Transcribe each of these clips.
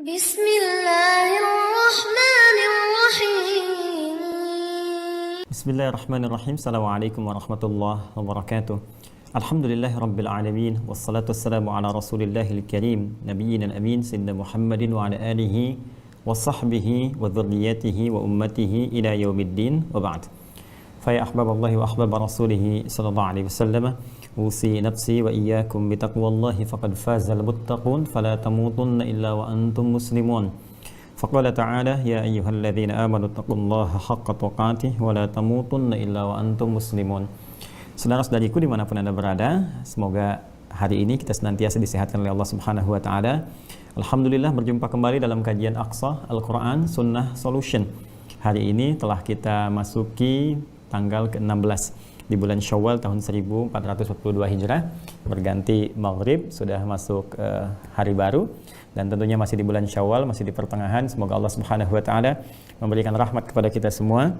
Bismillahirrahmanirrahim. Bismillahirrahmanirrahim. Assalamualaikum warahmatullahi wabarakatuh. Alhamdulillahi rabbil alamin. Wassalatu wassalamu ala rasulillahil karim nabiyyina amin sayyidina Muhammadin wa ala alihi wa sahbihi wa dhurriyyatihi wa ummatihi ila yaumiddin wa ba'd. Fa ya ahbaballahi wa ahbab rasulih sallallahu alaihi wasallam, usi nafsi wa iyyakum bi taqwallahi faqad fazal muttaqun fala tamutunna illa wa antum muslimun. Faqala ta'ala ya ayyuhalladzina amanu taqullaha haqqa tuqatih wa la tamutunna illa wa antum muslimun. Saudara-saudariku dimanapun Anda berada, semoga hari ini kita senantiasa disehatkan oleh Allah Subhanahu wa taala. Alhamdulillah berjumpa kembali dalam kajian Aqsa Al-Quran Sunnah Solution. Hari ini telah kita masuki tanggal ke-16 di bulan Syawal tahun 1442 Hijrah, berganti Maghrib, sudah masuk hari baru, dan tentunya masih di bulan Syawal, masih di pertengahan. Semoga Allah Subhanahu wa taala memberikan rahmat kepada kita semua,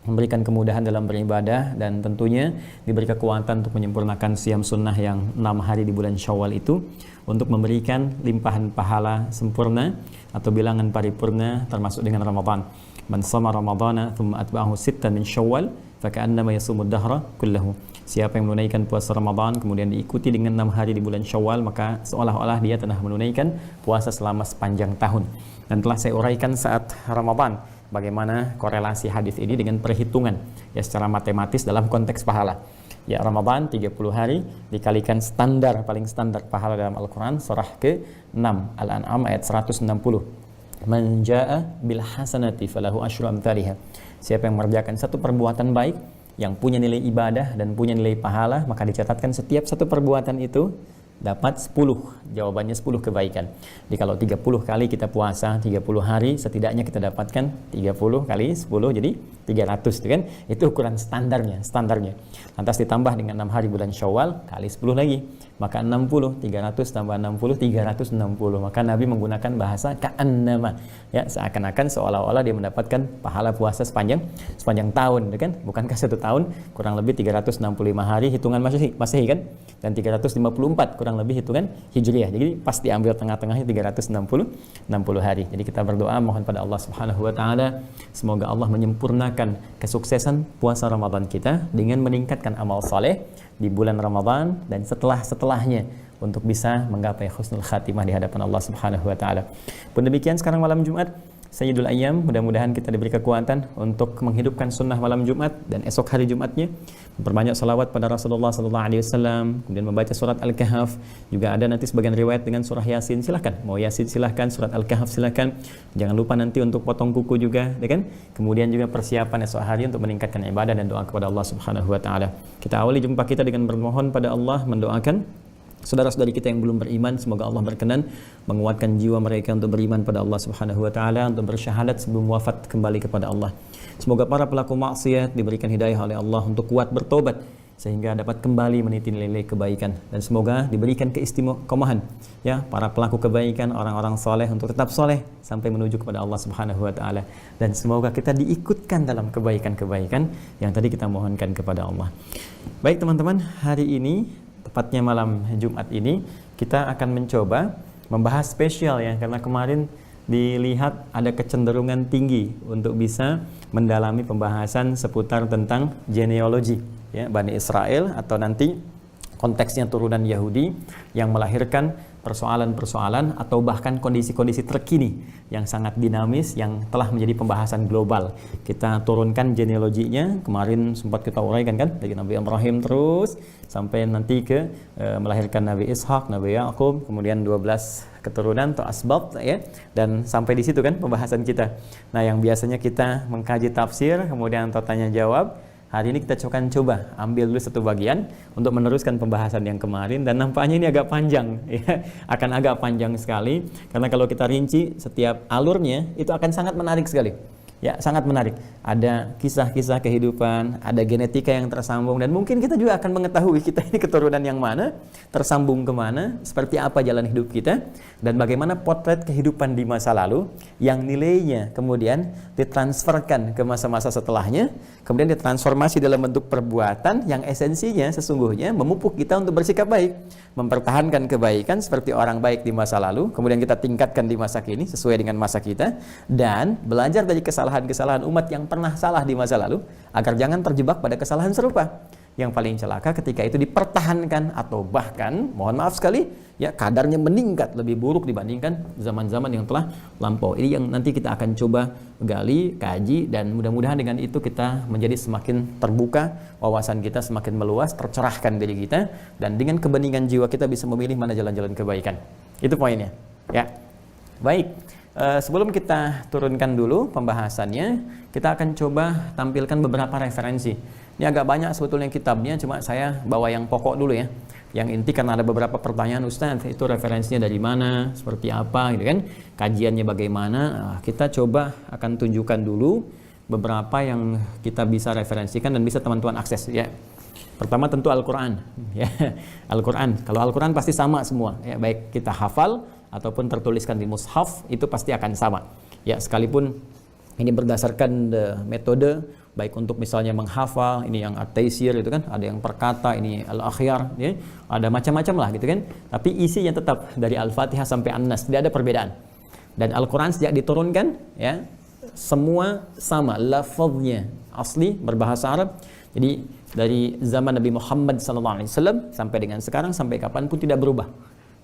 memberikan kemudahan dalam beribadah, dan tentunya diberi kekuatan untuk menyempurnakan siam sunnah yang 6 hari di bulan Syawal itu, untuk memberikan limpahan pahala sempurna atau bilangan paripurna termasuk dengan Ramadan. Man shoma ramadhana thumma atba'ahu sittan min Syawal faka'annama yasumud dahra kullahu. Siapa yang menunaikan puasa Ramadan kemudian diikuti dengan 6 hari di bulan Syawal, maka seolah-olah dia telah menunaikan puasa selama sepanjang tahun. Dan telah saya uraikan saat Ramadan bagaimana korelasi hadis ini dengan perhitungan ya secara matematis dalam konteks pahala. Ya, Ramadan 30 hari dikalikan standar, paling standar pahala dalam Al-Quran surah ke-6 Al-An'am ayat 160. Man jaa bil hasanati falahu asyru amthaliha. Siapa yang mengerjakan satu perbuatan baik yang punya nilai ibadah dan punya nilai pahala, maka dicatatkan setiap satu perbuatan itu dapat 10. Jawabannya 10 kebaikan. Jadi kalau 30 kali kita puasa 30 hari, setidaknya kita dapatkan 30 kali 10 jadi 300 itu kan. Itu ukuran standarnya. Lantas ditambah dengan 6 hari bulan Syawal kali 10 lagi. Maka 60, 300 tambah 60, 360. Maka Nabi menggunakan bahasa ka'annama. Ya, seakan-akan seolah-olah dia mendapatkan pahala puasa sepanjang tahun, kan? Bukankah 1 tahun kurang lebih 365 hari hitungan Masehi kan? Dan 354 kurang lebih hitungan Hijriah. Jadi pas diambil tengah-tengahnya 360 hari. Jadi kita berdoa mohon pada Allah Subhanahu wa taala semoga Allah menyempurnakan kesuksesan puasa Ramadan kita dengan meningkatkan amal saleh di bulan Ramadan dan setelahnya untuk bisa menggapai husnul khatimah di hadapan Allah Subhanahu wa taala. Pun demikian sekarang malam Jumat Sayyidul Ayyam, mudah-mudahan kita diberi kekuatan untuk menghidupkan sunnah malam Jumat dan esok hari Jumatnya memperbanyak salawat pada Rasulullah sallallahu alaihi wasallam, kemudian membaca surat Al-Kahf. Juga ada nanti sebagian riwayat dengan surah Yasin, silahkan. Mau Yasin silahkan, surat Al-Kahf silahkan. Jangan lupa nanti untuk potong kuku juga, ya kan? Kemudian juga persiapan esok hari untuk meningkatkan ibadah dan doa kepada Allah Subhanahu wa taala. Kita awali jumpa kita dengan bermohon pada Allah, mendoakan saudara-saudari kita yang belum beriman, semoga Allah berkenan menguatkan jiwa mereka untuk beriman pada Allah Subhanahu wa taala, untuk bersyahadat sebelum wafat kembali kepada Allah. Semoga para pelaku maksiat diberikan hidayah oleh Allah untuk kuat bertobat sehingga dapat kembali meniti nilai kebaikan, dan semoga diberikan keistiqomahan ya para pelaku kebaikan, orang-orang soleh untuk tetap soleh sampai menuju kepada Allah Subhanahu wa taala, dan semoga kita diikutkan dalam kebaikan-kebaikan yang tadi kita mohonkan kepada Allah. Baik teman-teman, hari ini tepatnya malam Jumat ini kita akan mencoba membahas spesial ya, karena kemarin dilihat ada kecenderungan tinggi untuk bisa mendalami pembahasan seputar tentang genealogi ya, Bani Israel, atau nanti konteksnya turunan Yahudi yang melahirkan persoalan-persoalan atau bahkan kondisi-kondisi terkini yang sangat dinamis yang telah menjadi pembahasan global. Kita turunkan genealoginya, kemarin sempat kita uraikan kan, dari Nabi Ibrahim terus sampai nanti ke melahirkan Nabi Ishak, Nabi Yakub, kemudian 12 keturunan atau asbab ya, dan sampai di situ kan pembahasan kita. Nah, yang biasanya kita mengkaji tafsir kemudian atau tanya jawab, hari ini kita akan coba ambil dulu satu bagian untuk meneruskan pembahasan yang kemarin, dan nampaknya ini agak panjang ya, akan agak panjang sekali karena kalau kita rinci setiap alurnya itu akan sangat menarik sekali. Ya, sangat menarik. Ada kisah-kisah kehidupan, ada genetika yang tersambung, dan mungkin kita juga akan mengetahui kita ini keturunan yang mana, tersambung kemana, seperti apa jalan hidup kita, dan bagaimana potret kehidupan di masa lalu yang nilainya kemudian ditransferkan ke masa-masa setelahnya, kemudian ditransformasi dalam bentuk perbuatan yang esensinya sesungguhnya memupuk kita untuk bersikap baik, mempertahankan kebaikan seperti orang baik di masa lalu, kemudian kita tingkatkan di masa kini sesuai dengan masa kita, dan belajar dari kesalahan-kesalahan umat yang pernah salah di masa lalu agar jangan terjebak pada kesalahan serupa. Yang paling celaka ketika itu dipertahankan atau bahkan, mohon maaf sekali, ya kadarnya meningkat lebih buruk dibandingkan zaman-zaman yang telah lampau. Ini yang nanti kita akan coba gali, kaji, dan mudah-mudahan dengan itu kita menjadi semakin terbuka, wawasan kita semakin meluas, tercerahkan diri kita, dan dengan kebeningan jiwa kita bisa memilih mana jalan-jalan kebaikan. Itu poinnya. Ya, baik. Sebelum kita turunkan dulu pembahasannya, kita akan coba tampilkan beberapa referensi. Ini agak banyak sebetulnya kitabnya, cuma saya bawa yang pokok dulu ya. Yang inti karena ada beberapa pertanyaan, Ustaz, itu referensinya dari mana, seperti apa gitu kan, kajiannya bagaimana. Kita coba akan tunjukkan dulu beberapa yang kita bisa referensikan dan bisa teman-teman akses ya. Pertama tentu Al-Quran ya. Al-Quran, kalau Al-Quran pasti sama semua ya, baik kita hafal ataupun tertuliskan di mushaf itu pasti akan sama ya, sekalipun ini berdasarkan metode baik untuk misalnya menghafal, ini yang at-taisir itu kan, ada yang perkata, ini al-akhyar ya, ada macam-macam lah gitu kan, tapi isinya tetap dari Al-Fatihah sampai An-Nas, tidak ada perbedaan. Dan Al-Quran sejak diturunkan ya, semua sama lafaznya, asli berbahasa Arab. Jadi dari zaman Nabi Muhammad SAW sampai dengan sekarang, sampai kapanpun tidak berubah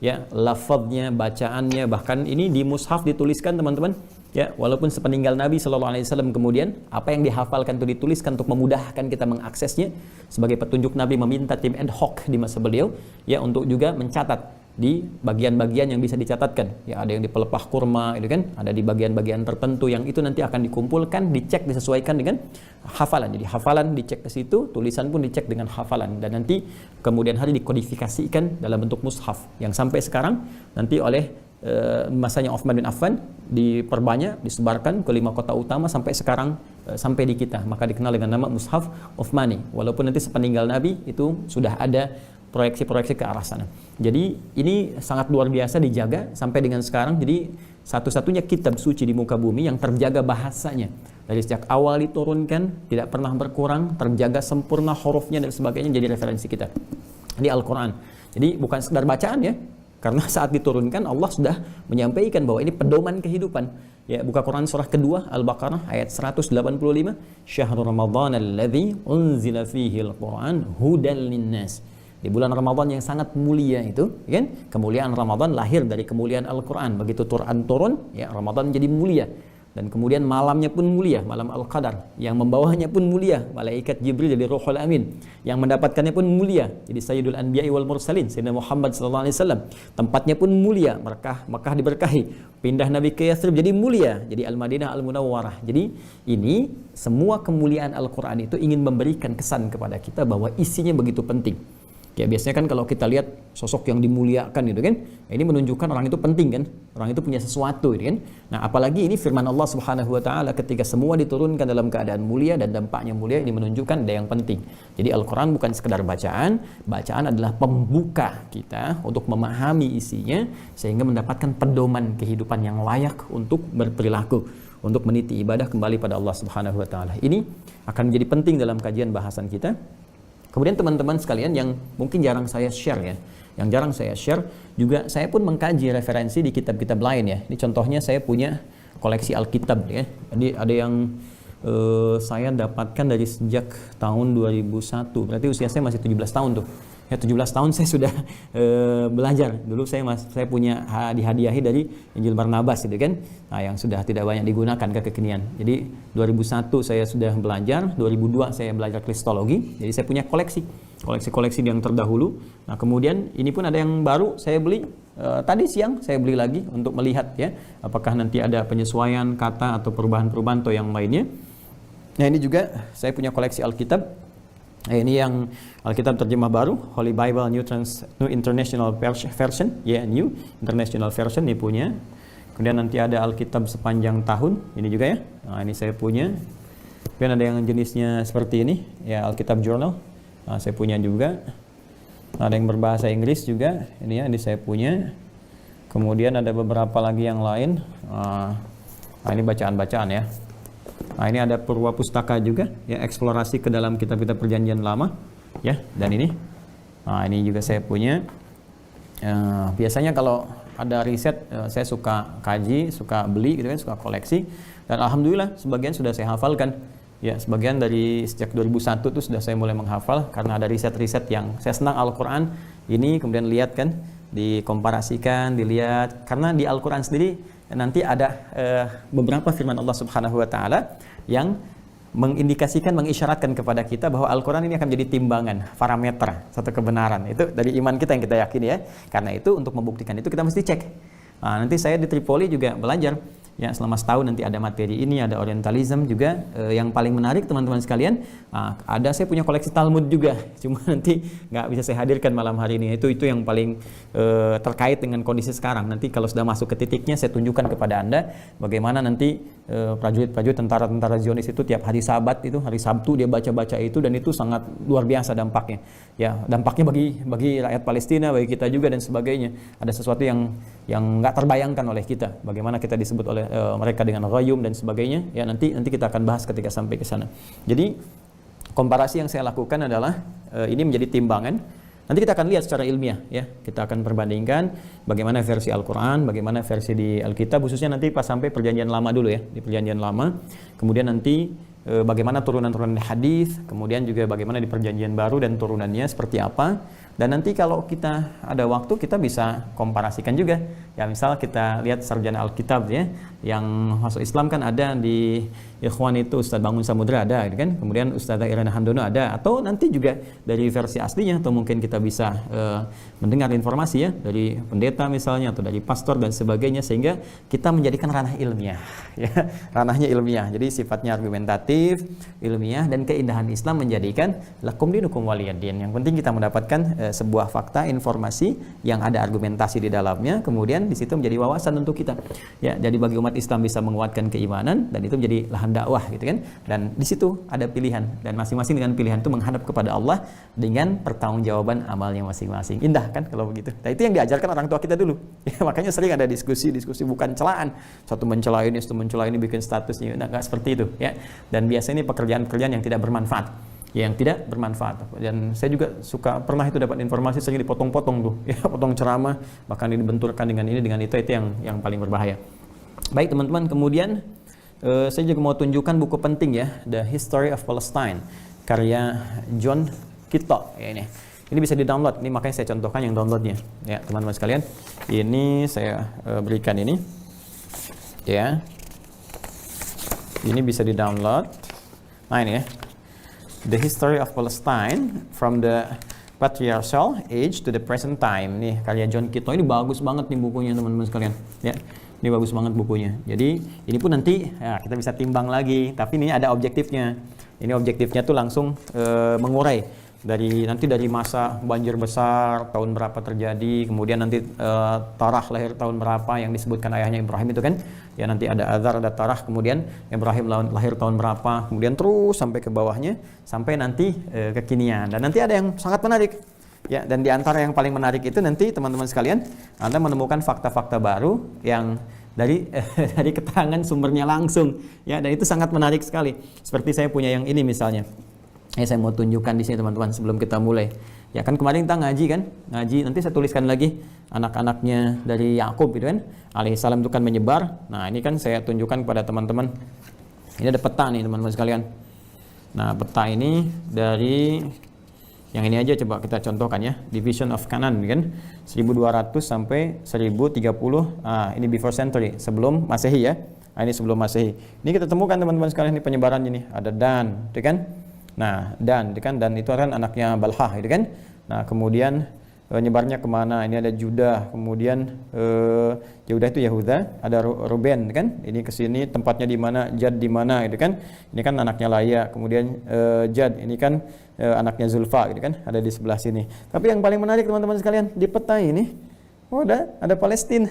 ya, lafaznya, bacaannya, bahkan ini di mushaf dituliskan teman-teman ya, walaupun sepeninggal Nabi SAW kemudian apa yang dihafalkan itu dituliskan untuk memudahkan kita mengaksesnya, sebagai petunjuk Nabi meminta tim ad hoc di masa beliau ya untuk juga mencatat di bagian-bagian yang bisa dicatatkan ya, ada yang di pelepah kurma itu kan, ada di bagian-bagian tertentu yang itu nanti akan dikumpulkan, dicek, disesuaikan dengan hafalan. Jadi hafalan dicek ke situ, tulisan pun dicek dengan hafalan, dan nanti kemudian hari dikodifikasikan dalam bentuk mushaf yang sampai sekarang nanti oleh masanya Utsman bin Affan diperbanyak, disebarkan ke 5 kota utama sampai sekarang sampai di kita, maka dikenal dengan nama Mushaf Utsmani, walaupun nanti sepeninggal Nabi itu sudah ada proyeksi-proyeksi ke arah sana. Jadi ini sangat luar biasa dijaga sampai dengan sekarang. Jadi satu-satunya kitab suci di muka bumi yang terjaga bahasanya dari sejak awal diturunkan, tidak pernah berkurang, terjaga sempurna hurufnya dan sebagainya, jadi referensi kita. Ini Al-Quran. Jadi bukan sekedar bacaan ya, karena saat diturunkan Allah sudah menyampaikan bahwa ini pedoman kehidupan. Ya, buka Quran surah kedua Al-Baqarah ayat 185, Syahrul Ramadan alladzi unzila fihi al-Quran hudan linnas. Di bulan Ramadan yang sangat mulia itu, kan? Kemuliaan Ramadan lahir dari kemuliaan Al-Quran. Begitu Quran turun, ya Ramadan jadi mulia. Dan kemudian malamnya pun mulia, malam Al-Qadar. Yang membawanya pun mulia, malaikat Jibril jadi Ruhul Amin. Yang mendapatkannya pun mulia, jadi Sayyidul Anbiya'i wal Mursalin, Sayyidina Muhammad SAW. Tempatnya pun mulia, Makkah diberkahi. Pindah Nabi ke Yathrib jadi mulia, jadi Al-Madinah Al-Munawwarah. Jadi ini semua kemuliaan Al-Quran itu ingin memberikan kesan kepada kita bahwa isinya begitu penting. Ya biasanya kan kalau kita lihat sosok yang dimuliakan itu kan, ini menunjukkan orang itu penting kan, orang itu punya sesuatu itu kan. Nah apalagi ini firman Allah Subhanahu Wa Taala ketika semua diturunkan dalam keadaan mulia dan dampaknya mulia, ini menunjukkan ada yang penting. Jadi Al-Quran bukan sekedar bacaan, bacaan adalah pembuka kita untuk memahami isinya sehingga mendapatkan pedoman kehidupan yang layak untuk berperilaku, untuk meniti ibadah kembali pada Allah Subhanahu Wa Taala. Ini akan menjadi penting dalam kajian bahasan kita. Kemudian teman-teman sekalian yang mungkin jarang saya share ya, yang jarang saya share juga, saya pun mengkaji referensi di kitab-kitab lain ya. Ini contohnya saya punya koleksi Alkitab ya. Jadi ada yang saya dapatkan dari sejak tahun 2001, berarti usia saya masih 17 tahun tuh. Ya 17 tahun saya sudah belajar. Dulu saya punya dihadiahi dari Injil Barnabas gitu kan. Nah, yang sudah tidak banyak digunakan kekinian. Jadi 2001 saya sudah belajar, 2002 saya belajar kristologi. Jadi saya punya koleksi yang terdahulu. Nah, kemudian ini pun ada yang baru saya beli tadi siang, saya beli lagi untuk melihat ya apakah nanti ada penyesuaian kata atau perubahan-perubahan atau yang lainnya. Nah, ini juga saya punya koleksi Alkitab. Ini yang Alkitab terjemah baru, Holy Bible New International Version, ya New International Version ini punya. Kemudian nanti ada Alkitab sepanjang tahun, ini juga ya. Nah, ini saya punya. Kemudian ada yang jenisnya seperti ini, ya Alkitab Journal. Nah, saya punya juga. Ada yang berbahasa Inggris juga, ini ya, ini saya punya. Kemudian ada beberapa lagi yang lain. Nah, ini bacaan-bacaan ya. Nah, ini ada Purwa Pustaka juga, ya eksplorasi ke dalam kitab-kitab Perjanjian Lama, ya. Dan ini, nah ini juga saya punya. Biasanya kalau ada riset, saya suka kaji, suka beli, gitu kan, suka koleksi. Dan alhamdulillah sebagian sudah saya hafalkan. Ya, sebagian dari sejak 2001 itu sudah saya mulai menghafal karena ada riset-riset yang saya senang Al-Quran ini, kemudian lihat kan, dikomparasikan, dilihat, karena di Al-Quran sendiri nanti ada beberapa firman Allah Subhanahu wa taala yang mengindikasikan, mengisyaratkan kepada kita bahwa Al-Quran ini akan menjadi timbangan, parameter satu kebenaran. Itu dari iman kita yang kita yakini ya. Karena itu untuk membuktikan itu kita mesti cek. Nah, nanti saya di Tripoli juga belajar. Ya, selama setahun nanti ada materi ini, ada Orientalism juga. Yang paling menarik teman-teman sekalian, ada saya punya koleksi Talmud juga. Cuma nanti nggak bisa saya hadirkan malam hari ini. Itu yang paling terkait dengan kondisi sekarang. Nanti kalau sudah masuk ke titiknya, saya tunjukkan kepada Anda bagaimana nanti prajurit-prajurit tentara-tentara Zionis itu tiap hari Sabat itu, hari Sabtu dia baca-baca itu, dan itu sangat luar biasa dampaknya. Ya, dampaknya bagi rakyat Palestina, bagi kita juga dan sebagainya. Ada sesuatu yang nggak terbayangkan oleh kita. Bagaimana kita disebut oleh mereka dengan ghayyum dan sebagainya. Ya, nanti kita akan bahas ketika sampai ke sana. Jadi komparasi yang saya lakukan adalah ini menjadi timbangan. Nanti kita akan lihat secara ilmiah ya. Kita akan perbandingkan bagaimana versi Al-Qur'an, bagaimana versi di Alkitab, khususnya nanti pas sampai Perjanjian Lama dulu ya, di Perjanjian Lama. Kemudian nanti bagaimana turunan-turunan hadis, kemudian juga bagaimana di Perjanjian Baru dan turunannya seperti apa. Dan nanti kalau kita ada waktu, kita bisa komparasikan juga. Ya, misal kita lihat sarjana Alkitab ya, yang masuk Islam kan ada di Ikhwan itu Ustadz Bangun Samudra ada, gitu kan? Kemudian Ustadzah Irana Handono ada, atau nanti juga dari versi aslinya, atau mungkin kita bisa mendengar informasi ya dari pendeta misalnya, atau dari pastor dan sebagainya, sehingga kita menjadikan ranah ilmiah, ya, ranahnya ilmiah. Jadi sifatnya argumentatif, ilmiah, dan keindahan Islam menjadikan lakum dinukum waliyadin. Yang penting kita mendapatkan sebuah fakta, informasi yang ada argumentasi di dalamnya, kemudian di situ menjadi wawasan untuk kita. Ya, jadi bagi umat Islam bisa menguatkan keimanan, dan itu menjadi lahan dakwah, gitu kan. Dan di situ ada pilihan, dan masing-masing dengan pilihan itu menghadap kepada Allah dengan pertanggungjawaban amalnya masing-masing. Indah kan kalau begitu. Nah, itu yang diajarkan orang tua kita dulu. Ya, makanya sering ada diskusi bukan celaan. Satu mencela ini, satu mencela ini, bikin statusnya. Nah, nggak seperti itu, ya. Dan biasanya ini pekerjaan-pekerjaan yang tidak bermanfaat. Yang tidak bermanfaat. Dan saya juga pernah itu dapat informasi sering dipotong-potong tuh, ya, potong ceramah, bahkan dibenturkan dengan ini dengan itu yang paling berbahaya. Baik teman-teman, kemudian saya juga mau tunjukkan buku penting ya, The History of Palestine, karya John Kitto ya ini. Ini bisa di-download. Ini makanya saya contohkan yang downloadnya. Ya, teman-teman sekalian. Ini saya berikan ini. Ya. Ini bisa di-download. Nah, ini ya. The History of Palestine from the Patriarchal Age to the Present Time. Nih, karya John Kitto. Ini bagus banget nih bukunya, teman-teman sekalian. Ya. Ini bagus banget bukunya. Jadi, ini pun nanti ya, kita bisa timbang lagi, tapi ini ada objektifnya. Ini objektifnya tuh langsung mengurai dari masa banjir besar tahun berapa terjadi, kemudian nanti Tarah lahir tahun berapa yang disebutkan ayahnya Ibrahim itu kan. Ya, nanti ada Azar, ada Tarah, kemudian Ibrahim lahir tahun berapa, kemudian terus sampai ke bawahnya sampai nanti kekinian. Dan nanti ada yang sangat menarik. Ya, dan di antara yang paling menarik itu nanti teman-teman sekalian, Anda menemukan fakta-fakta baru yang dari keterangan sumbernya langsung. Ya, dan itu sangat menarik sekali. Seperti saya punya yang ini misalnya. Saya mau tunjukkan di sini teman-teman sebelum kita mulai. Ya kan kemarin kita ngaji kan? Ngaji, nanti saya tuliskan lagi anak-anaknya dari Yakub itu kan. Alaihissalam itu kan menyebar. Nah, ini kan saya tunjukkan kepada teman-teman. Ini ada peta nih teman-teman sekalian. Nah, peta ini dari yang ini aja coba kita contohkan ya. Division of Canaan kan. 1200 sampai 1030. Ini before century, sebelum Masehi ya. Nah, ini sebelum Masehi. Ini kita temukan teman-teman sekalian, ini penyebarannya nih. Ada Dan, itu kan? Nah, Dan itu kan anaknya Balhah, itu kan. Nah, kemudian nyebarnya kemana? Ini ada Judah, kemudian Judah itu Yahuda, ada Ruben, kan? Ini ke sini tempatnya di mana? Jad di mana, itu kan? Ini kan anaknya Laya, kemudian Jad, ini kan anaknya Zulfa, gitu kan? Ada di sebelah sini. Tapi yang paling menarik teman-teman sekalian, di peta ini, Oh, ada Palestina.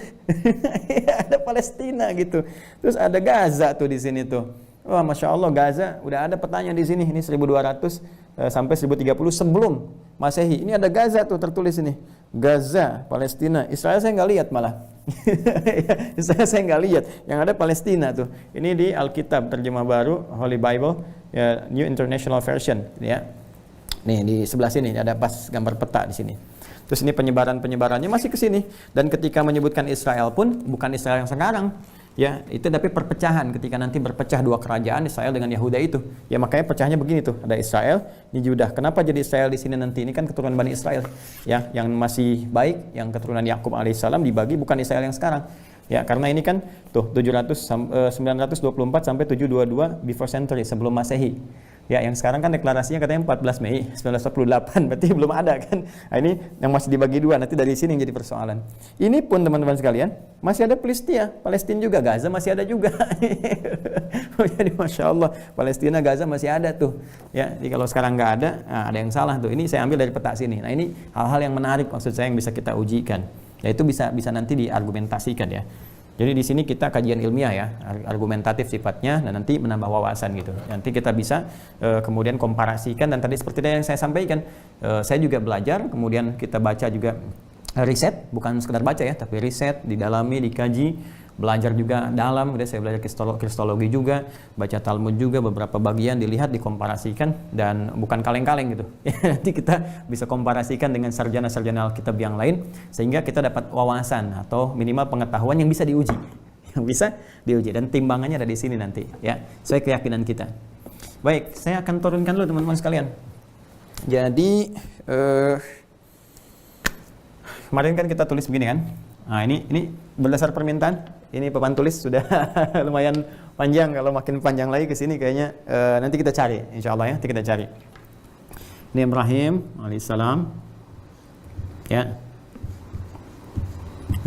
Ada Palestina gitu. Terus ada Gaza tuh di sini tuh. Wah, Masya Allah, Gaza udah ada petanya di sini. Ini 1200 sampai 1030 sebelum Masehi. Ini ada Gaza tuh tertulis ini. Gaza, Palestina. Israel saya nggak lihat malah. saya nggak lihat. Yang ada Palestina tuh. Ini di Alkitab terjemah baru Holy Bible, ya, New International Version, ya. Nih di sebelah sini ada pas gambar peta di sini. Terus ini penyebarannya masih ke sini. Dan ketika menyebutkan Israel pun bukan Israel yang sekarang, ya, itu tapi perpecahan ketika nanti berpecah dua kerajaan Israel dengan Yahuda itu. Ya makanya pecahnya begini tuh, ada Israel, ini Judah. Kenapa jadi Israel di sini nanti? Ini kan keturunan Bani Israel. Ya, yang masih baik, yang keturunan Yakub alaihissalam dibagi, bukan Israel yang sekarang. Ya, karena ini kan tuh 924 sampai 722 before century, sebelum Masehi. Ya, yang sekarang kan deklarasinya katanya 14 Mei 1948, berarti belum ada kan. Nah, ini yang masih dibagi dua, nanti dari sini yang jadi persoalan. Ini pun teman-teman sekalian, masih ada Palestina juga, Gaza masih ada juga. Jadi Masya Allah, Palestina, Gaza masih ada tuh. Ya, jadi kalau sekarang nggak ada, nah, ada yang salah tuh. Ini saya ambil dari peta sini. Nah, ini hal-hal yang menarik maksud saya yang bisa kita ujikan. Ya, itu bisa nanti diargumentasikan ya. Jadi di sini kita kajian ilmiah ya, argumentatif sifatnya, dan nanti menambah wawasan gitu. Nanti kita bisa kemudian komparasikan, dan tadi seperti yang saya sampaikan, saya juga belajar, kemudian kita baca juga riset, bukan sekedar baca ya, tapi riset, didalami, dikaji, belajar juga dalam. Kemudian saya belajar kristologi juga, baca Talmud juga, beberapa bagian dilihat, dikomparasikan, dan bukan kaleng-kaleng gitu. Nanti kita bisa komparasikan dengan sarjana-sarjana Alkitab yang lain, sehingga kita dapat wawasan atau minimal pengetahuan yang bisa diuji. Yang bisa diuji, dan timbangannya ada di sini nanti ya, sesuai keyakinan kita. Baik, saya akan turunkan dulu teman-teman sekalian. Jadi kemarin kan kita tulis begini kan. Nah, ini berdasar permintaan. Ini papan tulis sudah lumayan panjang. Kalau makin panjang lagi ke sini kayaknya nanti kita cari, insya Allah ya. Nanti kita cari. Ini Ibrahim alaihissalam, ya.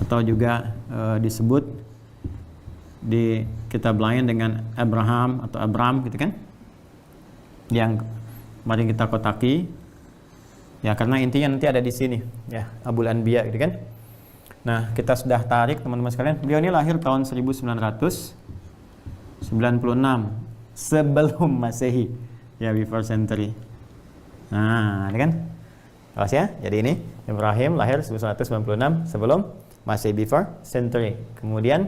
Atau juga disebut di kitab lain dengan Abraham atau Abram, gitu kan? Yang mari kita kotaki. Ya, karena intinya nanti ada di sini, ya, Abul Anbiya, gitu kan? Nah, kita sudah tarik teman-teman sekalian. Beliau ini lahir tahun 1996 sebelum Masehi, ya, before century. Nah, ini kan? Awas ya. Jadi ini Ibrahim lahir 1996 sebelum Masehi, before century. Kemudian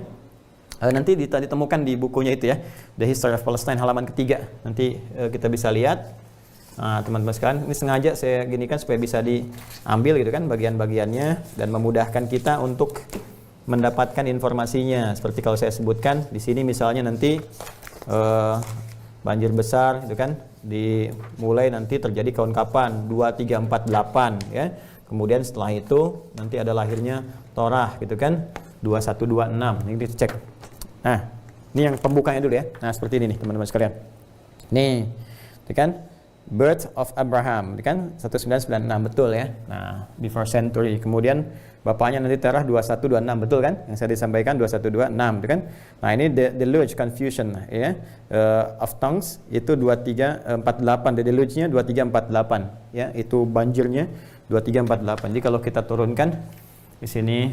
nanti ditemukan di bukunya itu ya, The History of Palestine, halaman ketiga. Nanti kita bisa lihat. Nah, teman-teman sekalian, ini sengaja saya ginikan supaya bisa diambil gitu kan bagian-bagiannya, dan memudahkan kita untuk mendapatkan informasinya. Seperti kalau saya sebutkan di sini misalnya nanti banjir besar gitu kan, dimulai nanti terjadi tahun kapan? 2348 ya. Kemudian setelah itu nanti ada lahirnya Torah gitu kan, 2126. Ini dicek. Nah, ini yang pembukanya dulu ya. Nah, seperti ini nih teman-teman sekalian. Nih, gitu kan? Birth of Abraham, kan 1996, betul ya. Nah, before century. Kemudian bapaknya nanti Terah 2126, betul kan? Yang saya disampaikan 2126, kan? Nah, ini the deluge confusion ya. Of tongues itu 2348, the deluge-nya 2348 ya. Itu banjirnya 2348. Jadi kalau kita turunkan di sini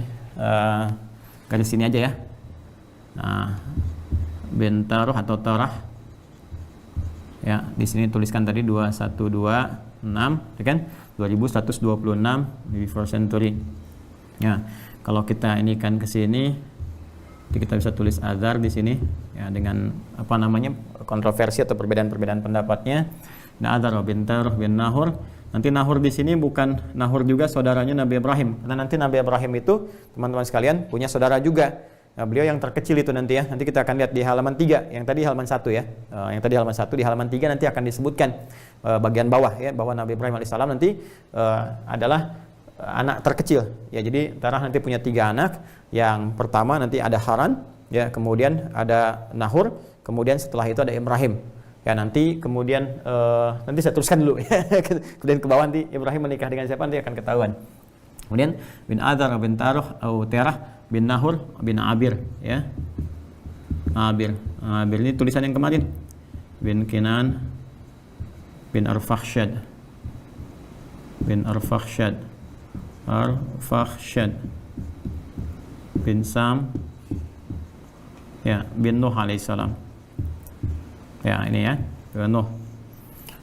garis sini aja ya. Nah, Bentaruh atau Terah. Ya, di sini tuliskan tadi 2126, ya kan? 2126 before century. Ya, kalau kita ini kan ke sini, kita bisa tulis Azar di sini ya, dengan apa namanya? Kontroversi atau perbedaan-perbedaan pendapatnya. Nah, Azar bin Tarh bin Nahur. Nanti Nahur di sini bukan Nahur juga saudaranya Nabi Ibrahim. Karena nanti Nabi Ibrahim itu teman-teman sekalian punya saudara juga. Nah, beliau yang terkecil itu nanti ya. Nanti kita akan lihat di halaman 3. Yang tadi halaman 1 ya. Yang tadi halaman 1, di halaman 3 nanti akan disebutkan bagian bawah ya, bahwa Nabi Ibrahim alaihissalam nanti adalah anak terkecil. Ya, jadi Terah nanti punya 3 anak. Yang pertama nanti ada Haran, ya, kemudian ada Nahur, kemudian setelah itu ada Ibrahim. Ya, nanti kemudian nanti saya teruskan dulu ya. Kemudian ke bawah nanti Ibrahim menikah dengan siapa nanti akan ketahuan. Kemudian bin Azar bin Taruh atau Terah bin Nahur bin Abir ya. Abir ini tulisan yang kemarin. Bin Kinan bin Arfakhshad bin Sam, ya, bin Nuh alaihissalam. Ya, ini ya, Nuh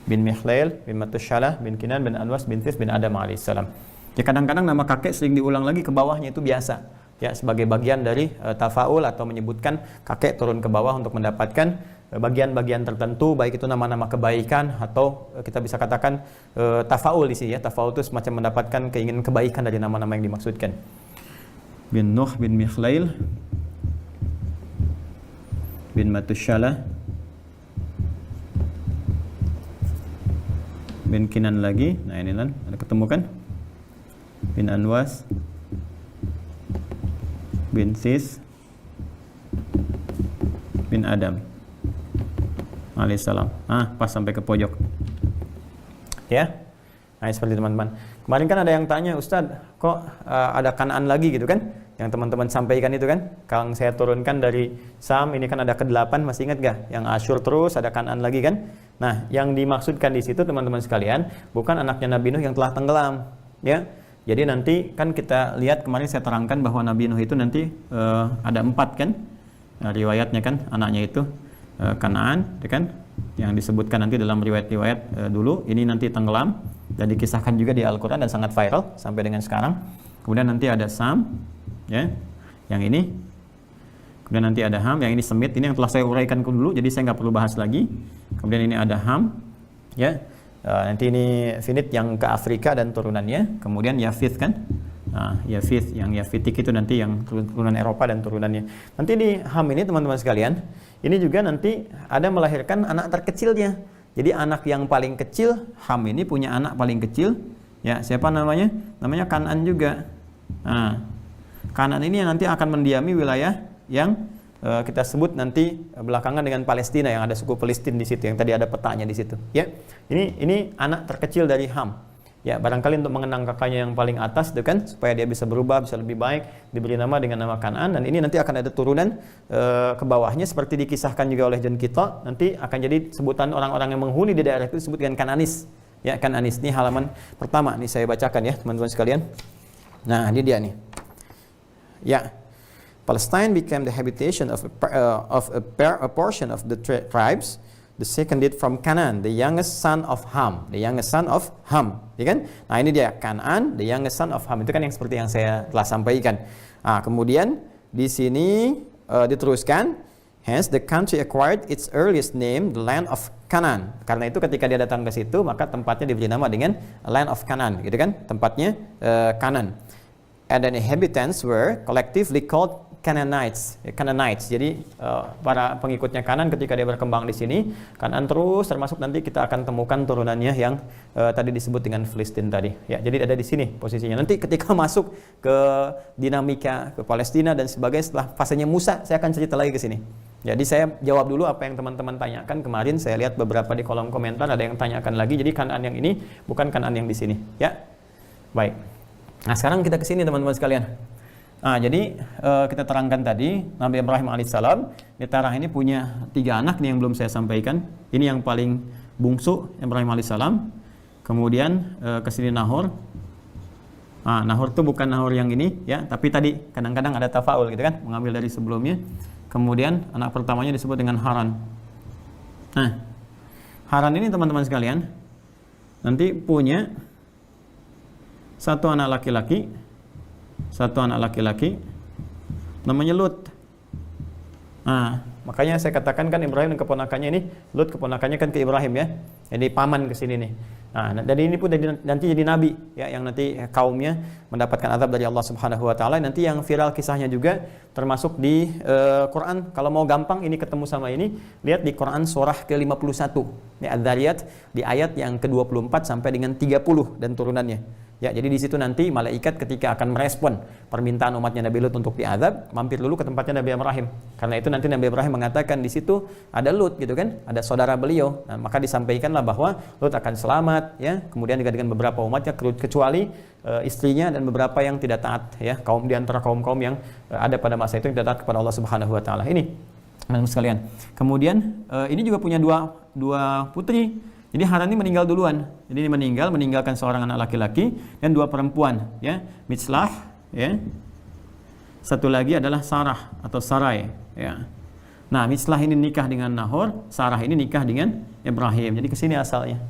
bin Mikhlail, bin Matushalah, bin Kinan, bin Anwas, bin Tis, bin Adam alaihissalam. Ya, kadang-kadang nama kakek sering diulang lagi ke bawahnya, itu biasa. Ya, sebagai bagian dari tafaul atau menyebutkan kakek turun ke bawah untuk mendapatkan bagian-bagian tertentu, baik itu nama-nama kebaikan atau kita bisa katakan tafaul di sini ya. Tafaul itu semacam mendapatkan keinginan kebaikan dari nama-nama yang dimaksudkan. Bin Nuh, bin Mikhlail, bin Matushalah, bin Kinan lagi. Nah, ini kan ada ketemu kan? Bin Anwas, bin Sis, bin Adam alaihissalam. Pas sampai ke pojok. Ya. Nah, seperti teman-teman. Kemarin kan ada yang tanya, Ustadz, kok ada Kanaan lagi gitu kan? Yang teman-teman sampaikan itu kan? Kalau saya turunkan dari Sam, ini kan ada ke-8, masih ingat gak? Yang Asyur terus, ada Kanaan lagi kan? Nah, yang dimaksudkan di situ teman-teman sekalian, bukan anaknya Nabi Nuh yang telah tenggelam. Ya. Jadi nanti kan kita lihat kemarin saya terangkan bahwa Nabi Nuh itu nanti ada 4 kan? Riwayatnya kan, anaknya itu Kanaan, ya kan? Yang disebutkan nanti dalam riwayat-riwayat dulu, ini nanti tenggelam dan dikisahkan juga di Al-Quran dan sangat viral sampai dengan sekarang. Kemudian nanti ada Sam, ya, yang ini. Kemudian nanti ada Ham, yang ini Semit, ini yang telah saya uraikan dulu, jadi saya nggak perlu bahas lagi. Kemudian ini ada Ham, ya. Nanti ini Finit yang ke Afrika dan turunannya. Kemudian Yafith kan, Yafith, yang Yafitik itu nanti yang turunan Eropa dan turunannya. Nanti di Ham ini teman-teman sekalian, ini juga nanti ada melahirkan anak terkecilnya. Jadi anak yang paling kecil, Ham ini punya anak paling kecil, ya, siapa namanya? Namanya Kanaan juga. Kanaan ini yang nanti akan mendiami wilayah yang kita sebut nanti belakangan dengan Palestina, yang ada suku Palestina di situ, yang tadi ada petanya di situ. Ya, ini anak terkecil dari Ham. Ya, barangkali untuk mengenang kakaknya yang paling atas itu kan, supaya dia bisa berubah, bisa lebih baik, diberi nama dengan nama Kanaan. Dan ini nanti akan ada turunan ke bawahnya seperti dikisahkan juga oleh John Kittle. Nanti akan jadi sebutan orang-orang yang menghuni di daerah itu disebut dengan Kananis. Ya, Kananis. Ini halaman pertama, nih saya bacakan ya teman-teman sekalian. Nah, ini dia nih. Ya, Palestine became the habitation of a portion of the tribes. The second did from Canaan, the youngest son of Ham, the youngest son of Ham, ya kan? Nah, ini dia Kanaan, the youngest son of Ham. Itu kan yang seperti yang saya telah sampaikan. Kemudian di sini diteruskan, hence the country acquired its earliest name, the land of Canaan. Karena itu ketika dia datang ke situ, maka tempatnya diberi nama dengan land of Canaan, gitu kan? Tempatnya Canaan. And the inhabitants were collectively called Canaanites. Jadi para pengikutnya Kanan ketika dia berkembang di sini, Kanan terus termasuk nanti kita akan temukan turunannya yang tadi disebut dengan Filistin tadi. Ya, jadi ada di sini posisinya. Nanti ketika masuk ke dinamika ke Palestina dan sebagainya setelah fasenya Musa, saya akan cerita lagi ke sini. Jadi saya jawab dulu apa yang teman-teman tanyakan kemarin. Saya lihat beberapa di kolom komentar ada yang tanyakan lagi. Jadi Kanan yang ini bukan Kanan yang di sini. Ya, baik. Nah, sekarang kita ke sini teman-teman sekalian. Jadi kita terangkan tadi Nabi Ibrahim alaihissalam di Terah ini punya 3 anak nih yang belum saya sampaikan. Ini yang paling bungsu Ibrahim alaihissalam. Kemudian ke sini Nahor. Nahor itu bukan Nahor yang ini ya, tapi tadi kadang-kadang ada tafaul gitu kan, mengambil dari sebelumnya. Kemudian anak pertamanya disebut dengan Haran. Nah, Haran ini teman-teman sekalian nanti punya satu anak laki-laki namanya Lut. Makanya saya katakan kan Ibrahim dan keponakannya ini, Lut keponakannya kan ke Ibrahim ya. Jadi paman ke sini nih. Dari ini pun nanti jadi nabi ya, yang nanti kaumnya mendapatkan azab dari Allah Subhanahu wa taala. Nanti yang viral kisahnya juga termasuk di Quran. Kalau mau gampang ini ketemu sama ini, lihat di Quran surah ke-51. Ini Adz-Dzariyat di ayat yang ke-24 sampai dengan 30 dan turunannya. Ya, jadi di situ nanti malaikat ketika akan merespon permintaan umatnya Nabi Lut untuk diazab, mampir dulu ke tempatnya Nabi Ibrahim. Karena itu nanti Nabi Ibrahim mengatakan di situ ada Lut gitu kan, ada saudara beliau. Maka disampaikanlah bahwa Lut akan selamat ya, kemudian juga dengan beberapa umatnya kecuali istrinya dan beberapa yang tidak taat ya, kaum di antara kaum-kaum yang ada pada masa itu yang tidak taat kepada Allah Subhanahu wa taala. Ini teman-teman sekalian. Kemudian ini juga punya dua putri. Jadi Haran ini meninggal duluan. Jadi ini meninggalkan seorang anak laki-laki dan 2 perempuan, ya. Mitslah, ya. Satu lagi adalah Sarah atau Sarai, ya. Nah, setelah ini nikah dengan Nahor, Sarah ini nikah dengan Ibrahim. Jadi ke sini asalnya.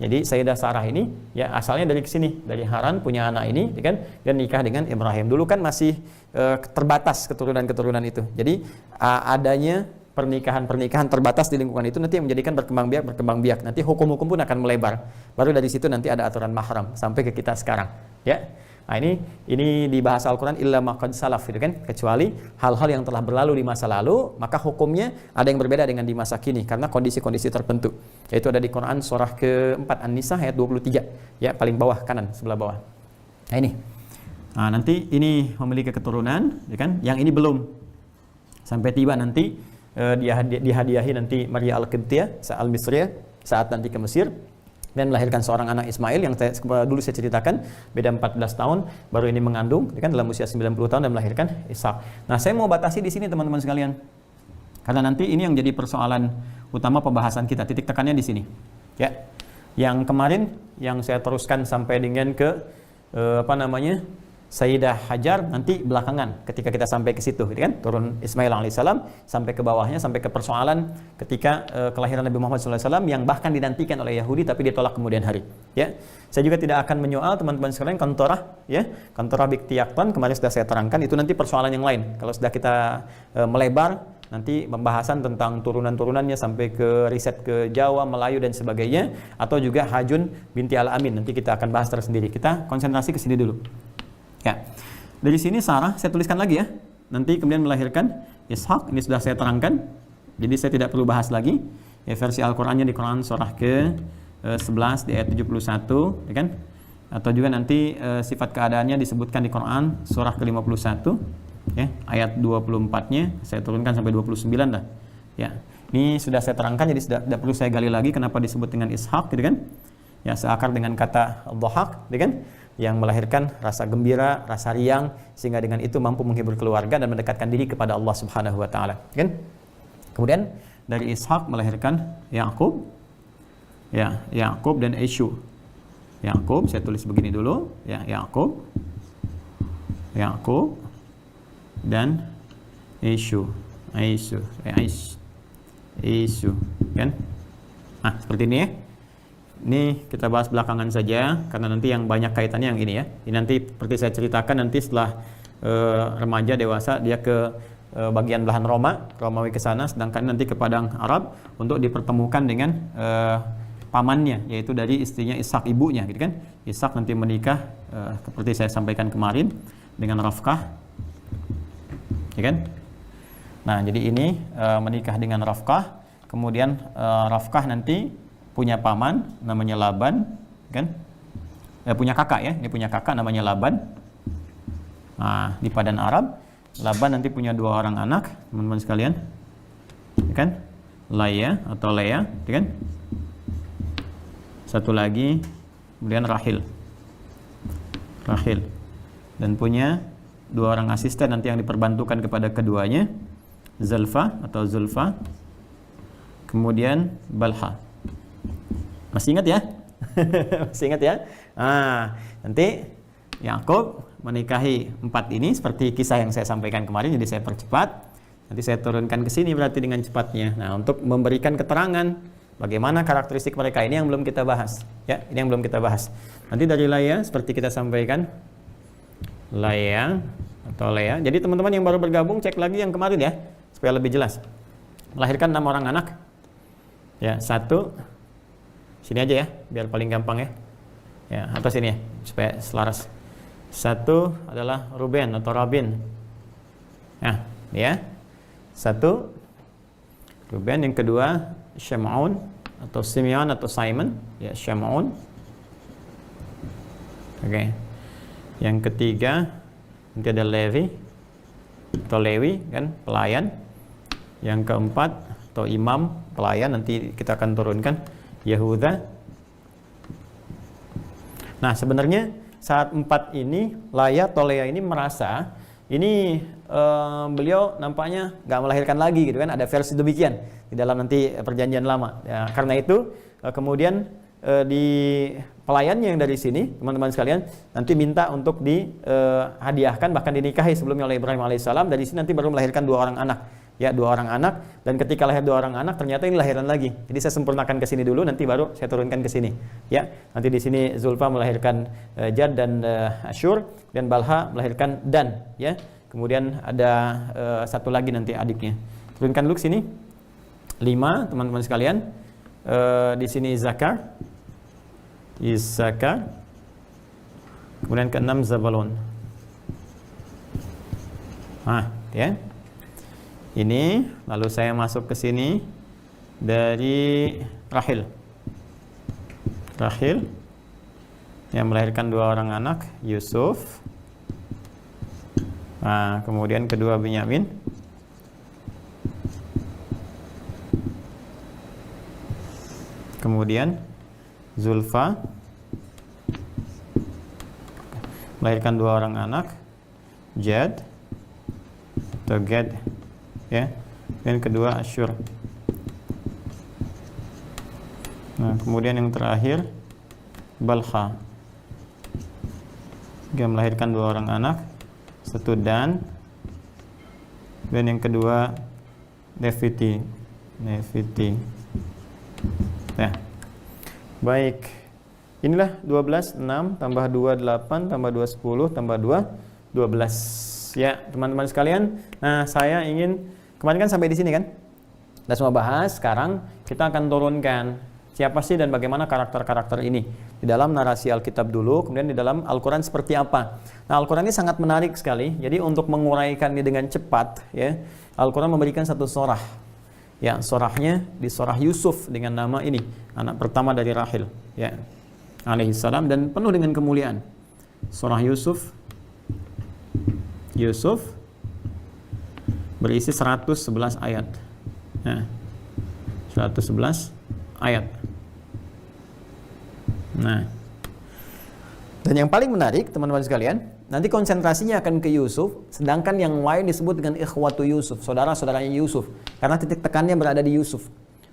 Jadi Sayyidah Sarah ini ya asalnya dari sini, dari Haran punya anak ini, kan, dan nikah dengan Ibrahim. Dulu kan masih terbatas keturunan-keturunan itu. Jadi adanya pernikahan-pernikahan terbatas di lingkungan itu nanti yang menjadikan berkembang biak. Nanti hukum-hukum pun akan melebar. Baru dari situ nanti ada aturan mahram sampai ke kita sekarang, ya. Nah, ini di bahasa Al-Qur'an illa ma qad salaf, gitu kan, kecuali hal-hal yang telah berlalu di masa lalu, maka hukumnya ada yang berbeda dengan di masa kini karena kondisi-kondisi tertentu. Yaitu ada di Quran surah ke-4 An-Nisa ayat 23, ya, paling bawah kanan sebelah bawah. Nah, ini. Nah, nanti ini memiliki keturunan, ya kan? Yang ini belum. Sampai tiba nanti dihadiahi nanti Maria Al-Qibtiyah, Al-Misriyah saat nanti ke Mesir dan melahirkan seorang anak Ismail yang dulu saya ceritakan, beda 14 tahun, baru ini mengandung, kan, dalam usia 90 tahun dan melahirkan Ishak. Nah, saya mau batasi di sini teman-teman sekalian. Karena nanti ini yang jadi persoalan utama pembahasan kita, titik tekannya di sini. Ya. Yang kemarin yang saya teruskan sampai dengan ke Sayyidah Hajar nanti belakangan ketika kita sampai ke situ, gitu kan, turun Ismail alaihissalam sampai ke bawahnya, sampai ke persoalan ketika kelahiran Nabi Muhammad SAW yang bahkan dinantikan oleh Yahudi tapi ditolak kemudian hari. Ya, saya juga tidak akan menyoal teman-teman sekalian kontorah, ya, kontorah Bikti Yakton kemarin sudah saya terangkan, itu nanti persoalan yang lain. Kalau sudah kita melebar nanti pembahasan tentang turunan-turunannya sampai ke riset ke Jawa, Melayu dan sebagainya, atau juga Hajun binti Al-Amin nanti kita akan bahas tersendiri. Kita konsentrasi ke sini dulu. Ya, dari sini Sarah saya tuliskan lagi ya. Nanti kemudian melahirkan Ishak, ini sudah saya terangkan. Jadi saya tidak perlu bahas lagi. Ya, versi Al-Qur'annya di Quran surah ke-11 di ayat 71, ya kan? Atau juga nanti sifat keadaannya disebutkan di Quran surah ke-51, ya, ayat 24-nya saya turunkan sampai 29 dah. Ya. Ini sudah saya terangkan, jadi tidak perlu saya gali lagi kenapa disebut dengan Ishak, gitu kan? Ya, seakar dengan kata dhahak, gitu kan? Yang melahirkan rasa gembira, rasa riang, sehingga dengan itu mampu menghibur keluarga dan mendekatkan diri kepada Allah Subhanahu wa taala, kan? Kemudian dari Ishak melahirkan Yakub. Ya, Yakub dan Esau. Yakub saya tulis begini dulu, ya, Yakub dan Esau. Esau, kan? Nah, seperti ini ya. Ini kita bahas belakangan saja karena nanti yang banyak kaitannya yang ini ya. Ini nanti seperti saya ceritakan nanti setelah remaja dewasa dia ke bagian belahan Romawi ke sana, sedangkan nanti ke padang Arab untuk dipertemukan dengan pamannya, yaitu dari istrinya Ishak, ibunya, gitu kan. Ishak nanti menikah seperti saya sampaikan kemarin dengan Rafkah, ya kan. Nah, jadi ini menikah dengan Rafkah, kemudian Rafkah nanti punya paman namanya Laban, kan? Punya kakak ya, ini punya kakak namanya Laban. Nah, di padan Arab, Laban nanti punya 2 orang anak, teman-teman sekalian, ya kan? Laya atau Lea, ya kan? Satu lagi, kemudian Rahil, dan punya 2 orang asisten nanti yang diperbantukan kepada keduanya, Zalfa atau Zulfa, kemudian Balha. Masih ingat ya? Masih ingat ya? Nah, nanti Yakub menikahi 4 ini seperti kisah yang saya sampaikan kemarin, jadi saya percepat. Nanti saya turunkan ke sini berarti dengan cepatnya. Nah, untuk memberikan keterangan bagaimana karakteristik mereka ini yang belum kita bahas. Ya, ini yang belum kita bahas. Nanti dari Laya seperti kita sampaikan, Laya atau Lea. Jadi teman-teman yang baru bergabung cek lagi yang kemarin ya, supaya lebih jelas. Melahirkan 6 orang anak. Ya, 1 sini aja ya, biar paling gampang ya. Ya, atas sini ya, supaya selaras. 1 adalah Ruben atau Rabin. Nah, ya. 1 Ruben, yang kedua Shimon atau Simeon atau Simon, ya, Shimon. Oke. Yang ketiga nanti ada Levi atau Lewi, kan, pelayan. Yang keempat atau imam, pelayan, nanti kita akan turunkan Yehuda. Nah, sebenarnya saat 4 ini Laya atau Lea ini merasa ini beliau nampaknya nggak melahirkan lagi, gitu kan. Ada versi demikian di dalam nanti perjanjian lama ya, karena itu kemudian di pelayannya yang dari sini, teman-teman sekalian, nanti minta untuk dihadiahkan bahkan dinikahi sebelumnya oleh Ibrahim alaihissalam. Dari sini nanti baru melahirkan 2 orang anak. Ya, 2 orang anak, dan ketika lahir 2 orang anak ternyata ini lahiran lagi. Jadi saya sempurnakan ke sini dulu, nanti baru saya turunkan ke sini. Ya, nanti di sini Zulfa melahirkan Jad dan Asyur, dan Balha melahirkan Dan. Ya, kemudian ada satu lagi nanti adiknya. Turunkan dulu ke sini. 5 teman-teman sekalian. Di sini Zakar, Isakar, kemudian ke-6 Zabalon. Ya. Ini, lalu saya masuk ke sini dari Rahil. Rahil yang melahirkan 2 orang anak, Yusuf. Kemudian kedua Binyamin. Kemudian Zulfa melahirkan 2 orang anak, Jad atau Gad. Ya, dan kedua Asyur. Kemudian yang terakhir Balha, dia melahirkan 2 orang anak, satu Dan yang kedua Neviti. Ya. Baik. Inilah 12, 6 tambah 2 8 tambah 2 10 tambah 2 12. Ya, teman-teman sekalian. Nah, saya ingin kemarin kan sampai di sini kan? Kita semua bahas. Sekarang kita akan turunkan siapa sih dan bagaimana karakter-karakter ini di dalam narasi Alkitab dulu, kemudian di dalam Al-Quran seperti apa. Nah, Al-Quran ini sangat menarik sekali. Jadi untuk menguraikan ini dengan cepat, ya, Al-Quran memberikan satu surah. Ya, surahnya di surah Yusuf dengan nama ini, anak pertama dari Rahil, ya, alaihissalam, dan penuh dengan kemuliaan. Surah Yusuf berisi 111 ayat. Nah, 111 ayat. Nah, dan yang paling menarik teman-teman sekalian, nanti konsentrasinya akan ke Yusuf, sedangkan yang lain disebut dengan ikhwatu Yusuf, saudara-saudaranya Yusuf, karena titik tekannya berada di Yusuf.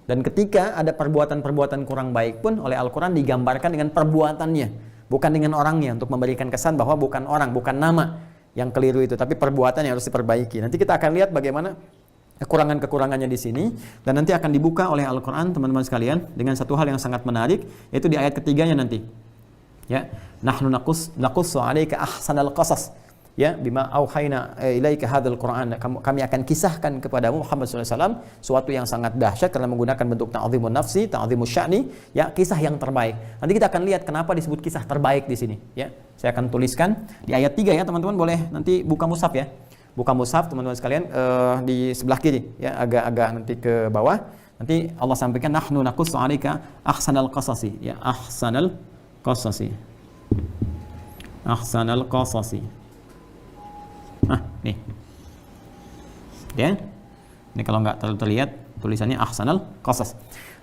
Dan ketika ada perbuatan-perbuatan kurang baik pun oleh Al-Quran digambarkan dengan perbuatannya, bukan dengan orangnya, untuk memberikan kesan bahwa bukan orang, bukan nama yang keliru itu, tapi perbuatan yang harus diperbaiki. Nanti kita akan lihat bagaimana kekurangan-kekurangannya di sini, dan nanti akan dibuka oleh Al-Quran teman-teman sekalian dengan satu hal yang sangat menarik, yaitu di ayat ketiganya nanti. Ya, nahnu naqussu 'alaika ahsanal qasas. Ya, bima auhayna ilaika hadzal Qur'an. Kami akan kisahkan kepadamu Muhammad SAW suatu yang sangat dahsyat karena menggunakan bentuk ta'zimun nafsi, ta'zimus sya'ni, ya, kisah yang terbaik. Nanti kita akan lihat kenapa disebut kisah terbaik di sini, ya. Saya akan tuliskan di ayat 3 ya, teman-teman boleh nanti buka mushaf ya. Buka mushaf teman-teman sekalian di sebelah kiri ya, agak-agak nanti ke bawah. Nanti Allah sampaikan nahnu naqussu 'alaika ahsanal qasasi, ya, ahsanal qasasi. Ahsanal qasasi. Nih. Ya. Ini kalau nggak terlalu terlihat tulisannya ahsanal qasas.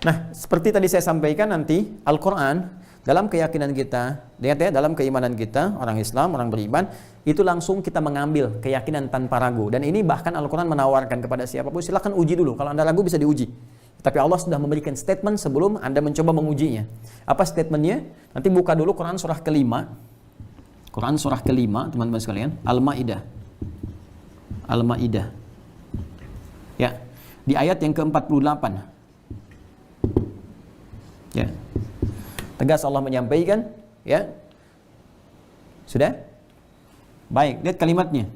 Nah, seperti tadi saya sampaikan, nanti Al-Qur'an dalam keyakinan kita, lihat ya, dalam keimanan kita, orang Islam, orang beriman, itu langsung kita mengambil keyakinan tanpa ragu. Dan ini bahkan Al-Qur'an menawarkan kepada siapapun, silakan uji dulu. Kalau Anda ragu bisa diuji. Tapi Allah sudah memberikan statement sebelum Anda mencoba mengujinya. Apa statementnya? Nanti buka dulu Quran surah kelima. Quran surah kelima, teman-teman sekalian, Al-Maidah. Al-Maidah. Ya, di ayat yang ke-48. Ya. Tegas Allah menyampaikan, ya. Sudah? Baik, lihat kalimatnya.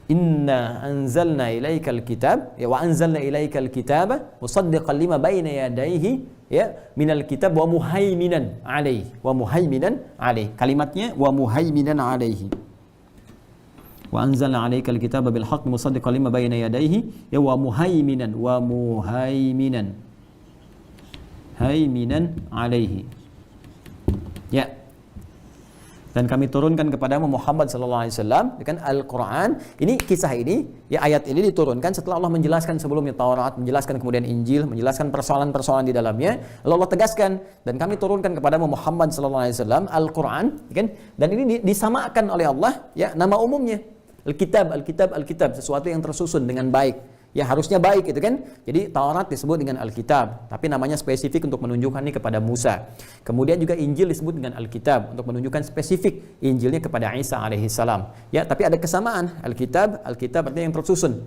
Inna anzalna ilaikal kitab, ya, wa anzalna ilaikal kitaba musaddiqan lima baina yadayhi, ya, minal kitab wa muhaiminan alaihi. Wa muhaiminan alaihi. Kalimatnya wa muhaiminan alaihi. Wa anzalna 'alaikal kitaba bil haqqi musaddiqan lima bayna yadayhi, ya, wa muhaiminan haiminan 'alaihi. Ya. Dan kami turunkan kepadamu Muhammad sallallahu alaihi wasallam dengan Al-Qur'an. Ini kisah ini, ya, ayat ini diturunkan setelah Allah menjelaskan sebelumnya Taurat, menjelaskan kemudian Injil, menjelaskan persoalan-persoalan di dalamnya. Lalu Allah tegaskan, dan kami turunkan kepadamu Muhammad sallallahu alaihi wasallam Al-Qur'an, kan? Dan ini disamakan oleh Allah, ya, nama umumnya. Alkitab, sesuatu yang tersusun dengan baik, Ya harusnya baik itu kan. Jadi Taurat disebut dengan Alkitab, tapi namanya spesifik untuk menunjukkan ini kepada Musa. Kemudian juga Injil disebut dengan Alkitab untuk menunjukkan spesifik Injilnya kepada Isa alaihissalam. Ya, tapi ada kesamaan. Alkitab artinya yang tersusun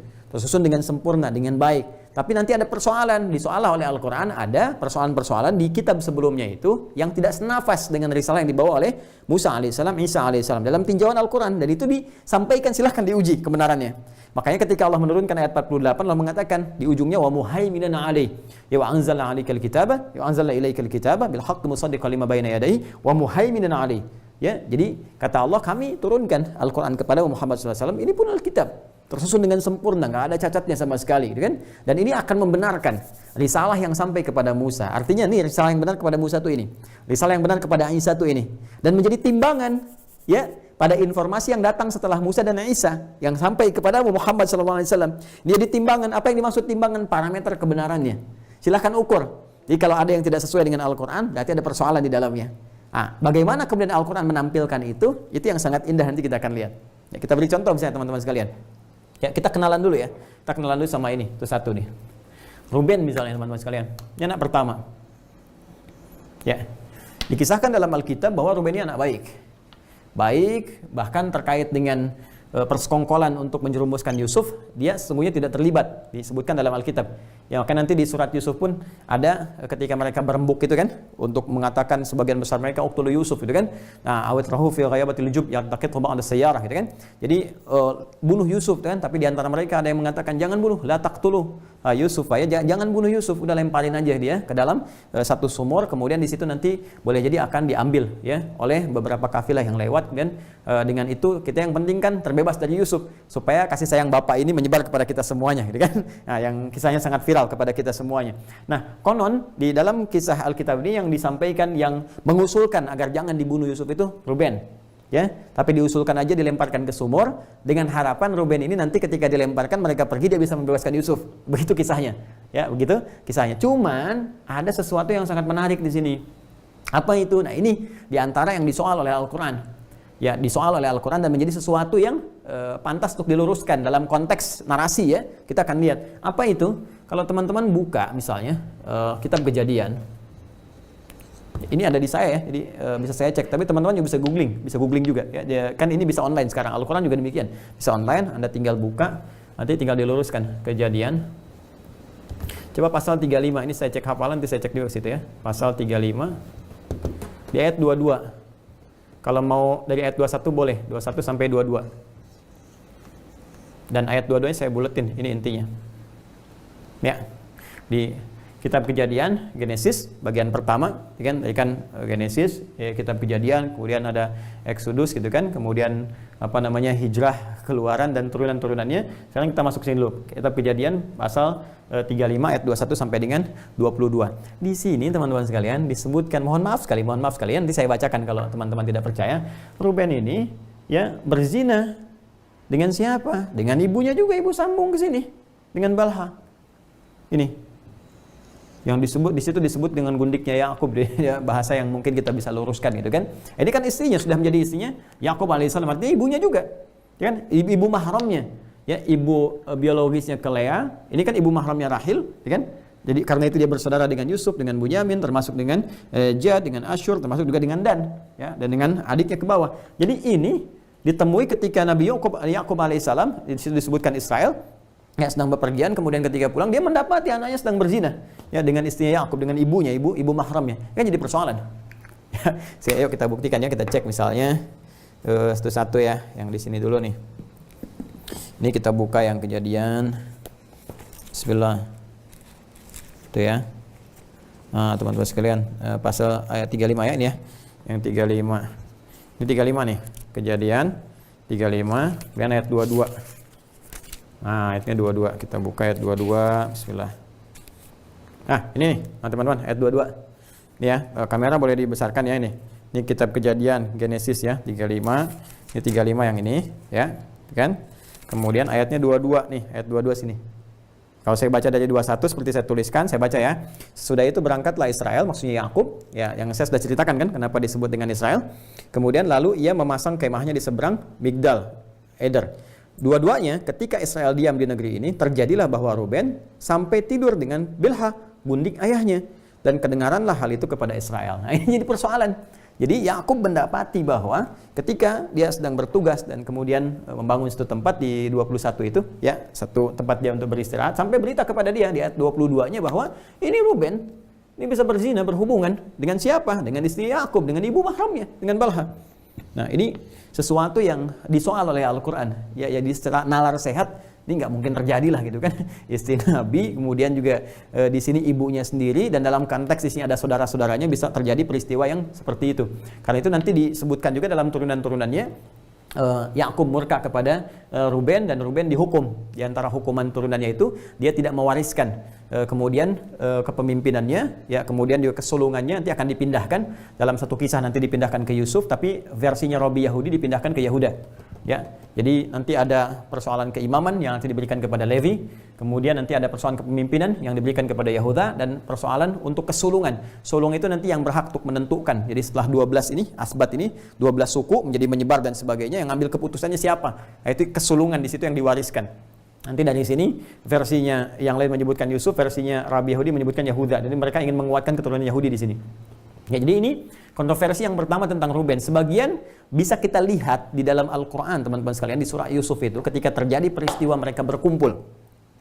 dengan sempurna, dengan baik. Tapi nanti ada persoalan, disoal oleh Al-Quran, ada persoalan-persoalan di kitab sebelumnya itu yang tidak senafas dengan risalah yang dibawa oleh Musa alaihissalam, Isa alaihissalam dalam tinjauan Al-Quran, dan itu disampaikan, silahkan diuji kebenarannya. Makanya ketika Allah menurunkan ayat 48, Allah mengatakan di ujungnya wa muhaiminan alaih, ya wa anzalna alaikal kitaba, ya wa anzalna ilaikal kitaba bil haqqi musaddiqan lima baina yadayhi wa muhaiminan alaih. Ya, jadi kata Allah, kami turunkan Al-Quran kepada Muhammad SAW, ini pun Alkitab, tersusun dengan sempurna, nggak ada cacatnya sama sekali, gitu kan? Dan ini akan membenarkan risalah yang sampai kepada Musa. Artinya nih, risalah yang benar kepada Musa tuh ini, risalah yang benar kepada Isa tuh ini, dan menjadi timbangan, ya, pada informasi yang datang setelah Musa dan Isa yang sampai kepada Muhammad SAW. Dia ditimbangan, apa yang dimaksud timbangan? Parameter kebenarannya. Silahkan ukur. Jadi kalau ada yang tidak sesuai dengan Al-Quran, berarti ada persoalan di dalamnya. Nah, bagaimana kemudian Al-Quran menampilkan itu yang sangat indah, nanti kita akan lihat. Ya, kita beri contoh misalnya teman-teman sekalian. Ya, kita kenalan dulu ya. Kita kenalan dulu sama ini, itu satu nih. Ruben misalnya teman-teman sekalian. Ini anak pertama. Ya. Dikisahkan dalam Alkitab bahwa Ruben ini anak baik. Baik, bahkan terkait dengan persekongkolan untuk menjerumuskan Yusuf, dia sesungguhnya tidak terlibat, disebutkan dalam Alkitab. Ya, maka nanti di surat Yusuf pun ada ketika mereka berembuk itu kan, untuk mengatakan sebagian besar mereka uqtulu Yusuf itu kan. Nah, awit rahu fi ghayabatil jub yaqtaqit ba'da sayyarah gitu kan. Jadi bunuh Yusuf kan, tapi di antara mereka ada yang mengatakan jangan bunuh, la taqtulu Yusuf, ya jangan bunuh Yusuf, udah lemparin aja dia ke dalam satu sumur, kemudian di situ nanti boleh jadi akan diambil ya oleh beberapa kafilah yang lewat, dan dengan itu kita yang penting kan terbebas dari Yusuf, supaya kasih sayang bapak ini menyebar kepada kita semuanya gitu kan. Nah, yang kisahnya sangat viral kepada kita semuanya. Nah, konon di dalam kisah Alkitab ini yang disampaikan, yang mengusulkan agar jangan dibunuh Yusuf itu Ruben. Ya, tapi diusulkan aja dilemparkan ke sumur dengan harapan Ruben ini nanti ketika dilemparkan mereka pergi, dia bisa membebaskan Yusuf. Begitu kisahnya. Ya, begitu kisahnya. Cuman ada sesuatu yang sangat menarik di sini. Apa itu? Nah, ini diantara yang disoal oleh Al-Quran. Ya, disoal oleh Al-Quran dan menjadi sesuatu yang pantas untuk diluruskan dalam konteks narasi ya. Kita akan lihat apa itu. Kalau teman-teman buka misalnya kitab Kejadian. Ini ada di saya ya, jadi bisa saya cek. Tapi teman-teman juga bisa googling juga. Ya, kan ini bisa online sekarang. Al-Quran juga demikian, bisa online. Anda tinggal buka, nanti tinggal diluruskan Kejadian. Coba pasal 35, ini saya cek hafalan, nanti saya cek juga situ ya. Pasal 35 di ayat 22. Kalau mau dari ayat 21 boleh, 21 sampai 22. Dan ayat 22-nya saya buletin, ini intinya. Ya, di Kitab Kejadian, Genesis, bagian pertama, kan Genesis, ya, Kitab Kejadian, kemudian ada Exodus gitu kan, kemudian Hijrah, Keluaran dan turunan-turunannya. Sekarang kita masuk sini dulu. Kitab Kejadian pasal 35 ayat 21 sampai dengan 22. Di sini teman-teman sekalian disebutkan, mohon maaf sekali nanti saya bacakan kalau teman-teman tidak percaya. Ruben ini ya berzina dengan siapa? Dengan ibunya juga, ibu sambung ke sini dengan Balha. Ini yang disebut di situ disebut dengan gundiknya Yakub, ya, bahasa yang mungkin kita bisa luruskan gitu kan. Ini kan istrinya, sudah menjadi istrinya Yakub alaihissalam, artinya ibunya juga, ya kan, ibu mahramnya, ya, ibu biologisnya ke Lea, ini kan ibu mahramnya Rahil, ya kan. Jadi karena itu dia bersaudara dengan Yusuf, dengan Bunyamin, termasuk dengan Jad, dengan Asyur, termasuk juga dengan Dan, ya, dan dengan adiknya ke bawah. Jadi ini ditemui ketika Nabi Yakub alaihissalam, di situ disebutkan Israel, ya, sedang bepergian, kemudian ketika pulang dia mendapati anaknya sedang berzina ya dengan istrinya Yakub, dengan ibunya, ibu mahramnya. Kan jadi persoalan. Ya, ayo kita buktikan ya, kita cek misalnya satu-satu ya, yang di sini dulu nih. Ini kita buka yang Kejadian. Bismillah. Itu ya. Nah, teman-teman sekalian, pasal ayat 35 ya ini ya. Yang 35. Ini 35 nih. Kejadian 35 dan ayat 22. Nah, ayatnya 22. Kita buka ayat 22. Bismillah. Nah, ini nih, teman-teman, ayat 22. Ini ya, kamera boleh dibesarkan ya ini. Ini kitab Kejadian Genesis ya, 35. Ini 35 yang ini, ya. Kan? Kemudian ayatnya 22 nih, ayat 22 sini. Kalau saya baca dari 21 seperti saya tuliskan, saya baca ya. Sesudah itu berangkatlah Israel, maksudnya Yakub, ya, yang saya sudah ceritakan kan kenapa disebut dengan Israel. Kemudian lalu ia memasang kemahnya di seberang Migdal Eder. dua-duanya ketika Israel diam di negeri ini, terjadilah bahwa Ruben sampai tidur dengan Bilha, gundik ayahnya, dan kedengaranlah hal itu kepada Israel. Nah, ini jadi persoalan. Jadi Yakub mendapati bahwa ketika dia sedang bertugas dan kemudian membangun satu tempat di 21 itu, ya, satu tempat dia untuk beristirahat, sampai berita kepada dia di ayat 22-nya bahwa ini Ruben, ini bisa berzina, berhubungan dengan siapa? Dengan istri Yakub, dengan ibu mahramnya, dengan Bilha. Nah, ini sesuatu yang disoal oleh Al-Quran. Ya, di secara nalar sehat, ini nggak mungkin terjadi lah gitu kan. Istri Nabi, kemudian juga di sini ibunya sendiri, dan dalam konteks di sini ada saudara-saudaranya, bisa terjadi peristiwa yang seperti itu. Karena itu nanti disebutkan juga dalam turunan-turunannya, Yakub murka kepada Ruben, dan Ruben dihukum. Di antara hukuman turunannya itu, dia tidak mewariskan kemudian kepemimpinannya, ya, kemudian juga kesulungannya nanti akan dipindahkan. Dalam satu kisah nanti dipindahkan ke Yusuf, tapi versinya Robi Yahudi dipindahkan ke Yahuda, ya. Jadi nanti ada persoalan keimaman yang nanti diberikan kepada Levi, kemudian nanti ada persoalan kepemimpinan yang diberikan kepada Yahuda, dan persoalan untuk kesulungan. Sulung itu nanti yang berhak untuk menentukan. Jadi setelah 12 ini, asbat ini, 12 suku menjadi menyebar dan sebagainya, yang ngambil keputusannya siapa? Nah, itu kesulungan di situ yang diwariskan. Nanti dari sini versinya yang lain menyebutkan Yusuf, versinya Rabi Yahudi menyebutkan Yahuda. Jadi mereka ingin menguatkan keturunan Yahudi di sini. Ya, jadi ini kontroversi yang pertama tentang Ruben. Sebagian bisa kita lihat di dalam Al-Quran, teman-teman sekalian, di surah Yusuf itu, ketika terjadi peristiwa mereka berkumpul,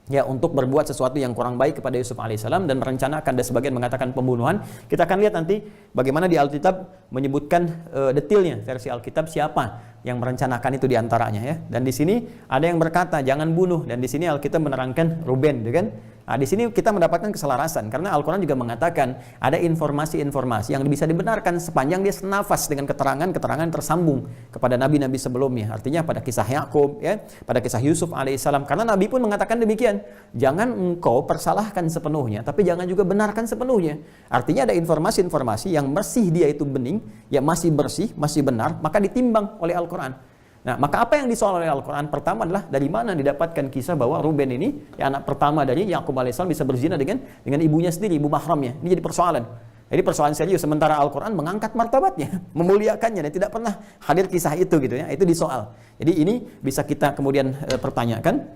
ya, untuk berbuat sesuatu yang kurang baik kepada Yusuf alaihissalam dan merencanakan, dan sebagian mengatakan pembunuhan. Kita akan lihat nanti bagaimana di Alkitab menyebutkan detailnya, versi Alkitab siapa yang merencanakan itu diantaranya, ya. Dan di sini ada yang berkata jangan bunuh, dan di sini Alkitab menerangkan Ruben, gitu kan? Nah, di sini kita mendapatkan keselarasan karena Al-Quran juga mengatakan ada informasi-informasi yang bisa dibenarkan sepanjang dia senafas dengan keterangan-keterangan tersambung kepada nabi-nabi sebelumnya. Artinya pada kisah Yakub, ya, pada kisah Yusuf alaihissalam. Karena Nabi pun mengatakan demikian. Jangan engkau persalahkan sepenuhnya, tapi jangan juga benarkan sepenuhnya. Artinya ada informasi-informasi yang masih dia itu bening, ya, masih bersih, masih benar, maka ditimbang oleh Al-Quran. Nah, maka apa yang disoal oleh Al-Quran? Pertama adalah dari mana didapatkan kisah bahwa Ruben ini, ya, anak pertama dari Yakub alaihissalam, bisa berzina dengan ibunya sendiri, ibu mahramnya. Ini jadi persoalan. Jadi persoalan serius. Sementara Al-Quran mengangkat martabatnya, memuliakannya, dan tidak pernah hadir kisah itu, gitu ya. Itu disoal. Jadi ini bisa kita kemudian pertanyakan.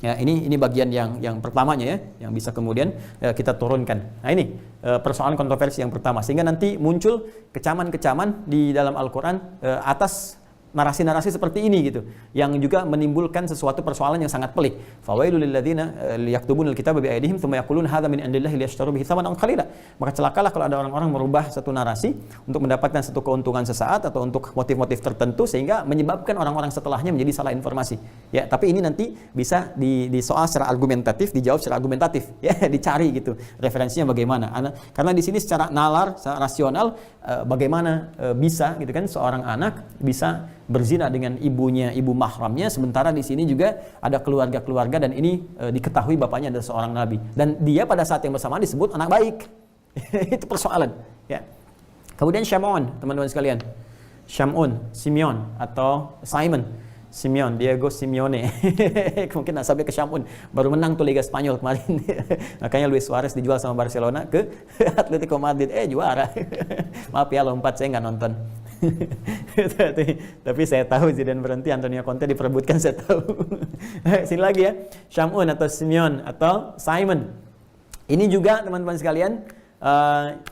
Ya, ini bagian yang pertamanya, ya, yang bisa kemudian kita turunkan. Nah, ini persoalan kontroversi yang pertama, sehingga nanti muncul kecaman-kecaman di dalam Al-Quran atas narasi-narasi seperti ini, gitu, yang juga menimbulkan sesuatu persoalan yang sangat pelik. Fawailul lilladzina yaktubunal kitaba biaydihim tsumma yaquluna hadza min indillahi liyashtaru bihi tsamanan qalila. Maka celakalah kalau ada orang-orang merubah satu narasi untuk mendapatkan satu keuntungan sesaat atau untuk motif-motif tertentu, sehingga menyebabkan orang-orang setelahnya menjadi salah informasi. Ya, tapi ini nanti bisa disoal secara argumentatif, dijawab secara argumentatif, ya, dicari gitu referensinya bagaimana. Karena di sini secara nalar, secara rasional, bagaimana bisa, gitu kan, seorang anak bisa berzina dengan ibunya, ibu mahramnya, sementara di sini juga ada keluarga-keluarga, dan ini diketahui bapaknya adalah seorang nabi, dan dia pada saat yang bersamaan disebut anak baik. Itu persoalan, ya. Kemudian Syamun, teman-teman sekalian, Syamun, Simeon atau Simon, Simeon, Diego Simeone. Mungkin nasabnya ke Syamun, baru menang tuh Liga Spanyol kemarin. Makanya Luis Suarez dijual sama Barcelona ke Atletico Madrid, juara. Maaf ya, lompat, saya nggak nonton. Tapi saya tahu Zidane berhenti, Antonio Conte diperebutkan, saya tahu. Sini lagi, ya, Syamun atau Simeon atau Simon. Ini juga teman-teman sekalian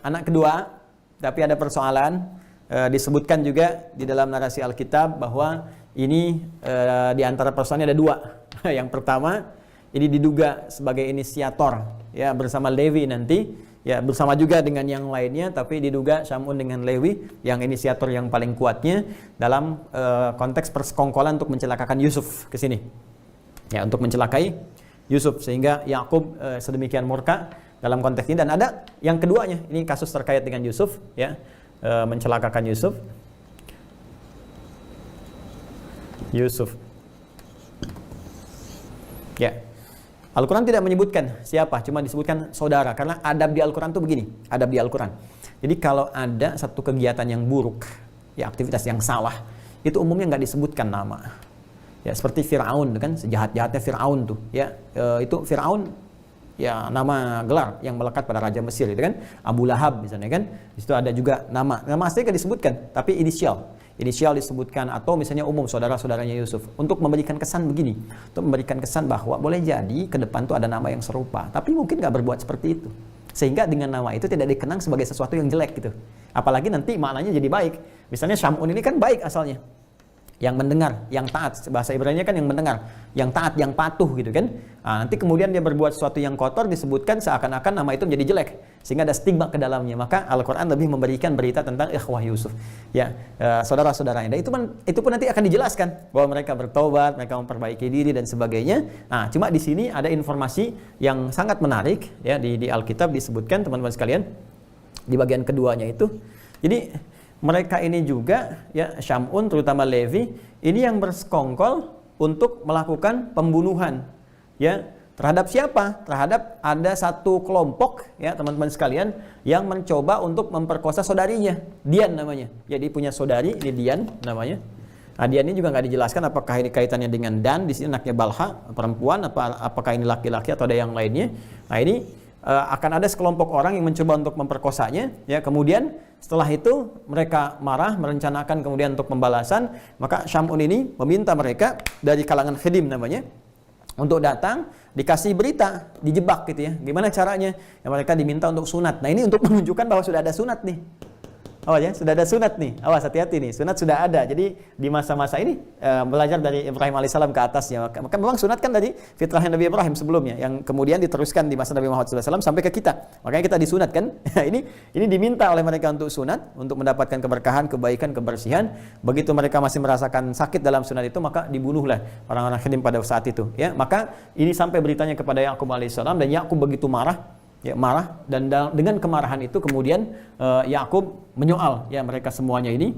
anak kedua, tapi ada persoalan. Disebutkan juga di dalam narasi Alkitab bahwa ini di antara persoalannya ada dua. Yang pertama, ini diduga sebagai inisiator, ya, bersama Levi nanti, ya, bersama juga dengan yang lainnya, tapi diduga Syamun dengan Lewi yang inisiator yang paling kuatnya dalam konteks persekongkolan untuk mencelakakan Yusuf ke sini. Ya, untuk mencelakai Yusuf, sehingga Yakub sedemikian murka dalam konteks ini. Dan ada yang keduanya, ini kasus terkait dengan Yusuf, ya, mencelakakan Yusuf. Ya. Al-Quran tidak menyebutkan siapa, cuma disebutkan saudara. Karena adab di Al-Quran itu begini, adab di Al-Quran. Jadi kalau ada satu kegiatan yang buruk, ya, aktivitas yang salah, itu umumnya nggak disebutkan nama. Ya, seperti Fir'aun, kan, sejahat-jahatnya Fir'aun tuh, ya, itu Fir'aun, ya, nama gelar yang melekat pada Raja Mesir, itu kan, Abu Lahab misalnya, kan. Di situ ada juga nama aslinya nggak disebutkan, tapi inisial. inisial disebutkan atau misalnya umum saudara-saudaranya Yusuf, untuk memberikan kesan begini, untuk memberikan kesan bahwa boleh jadi ke depan tuh ada nama yang serupa, tapi mungkin nggak berbuat seperti itu, sehingga dengan nama itu tidak dikenang sebagai sesuatu yang jelek gitu. Apalagi nanti maknanya jadi baik. Misalnya Syamun ini kan baik asalnya, yang mendengar, yang taat, bahasa Ibrani kan yang mendengar, yang taat, yang patuh gitu kan. Nah, nanti kemudian dia berbuat sesuatu yang kotor, disebutkan seakan-akan nama itu menjadi jelek, sehingga ada stigma ke dalamnya. Maka Al-Quran lebih memberikan berita tentang ikhwah Yusuf, ya, saudara-saudaranya. Dan itu pun nanti akan dijelaskan bahwa mereka bertobat, mereka memperbaiki diri dan sebagainya. Nah, cuma di sini ada informasi yang sangat menarik, ya, di Alkitab disebutkan teman-teman sekalian di bagian keduanya itu. Jadi mereka ini juga, ya, Syamun terutama Levi ini yang bersekongkol untuk melakukan pembunuhan, ya, terhadap siapa? Terhadap ada satu kelompok, ya teman-teman sekalian, yang mencoba untuk memperkosa saudarinya, Dian namanya. Jadi punya saudari, ini Dian namanya. Nah, Dian ini juga nggak dijelaskan apakah ini kaitannya dengan Dan, di sini anaknya Balha, perempuan, apakah ini laki-laki atau ada yang lainnya. Nah, ini akan ada sekelompok orang yang mencoba untuk memperkosanya, ya. Kemudian setelah itu mereka marah, merencanakan kemudian untuk pembalasan. Maka Syamun ini meminta mereka dari kalangan Khidim namanya untuk datang, dikasih berita, dijebak gitu ya. Gimana caranya? Ya, mereka diminta untuk sunat. Nah, ini untuk menunjukkan bahwa sudah ada sunat nih. Oh ya, sudah ada sunat nih. Awas, hati-hati nih. Sunat sudah ada. Jadi di masa-masa ini belajar dari Ibrahim alaihissalam ke atasnya. Maka memang sunat kan dari fitrahnya Nabi Ibrahim sebelumnya, yang kemudian diteruskan di masa Nabi Muhammad SAW sampai ke kita. Makanya kita disunat kan. ini diminta oleh mereka untuk sunat, untuk mendapatkan keberkahan, kebaikan, kebersihan. Begitu mereka masih merasakan sakit dalam sunat itu, maka dibunuhlah orang-orang Khidim pada saat itu. Ya, maka ini sampai beritanya kepada Yakub alaihissalam, dan Yakub begitu marah. Ya, marah, dan dengan kemarahan itu kemudian Yakub menyoal, ya, mereka semuanya ini,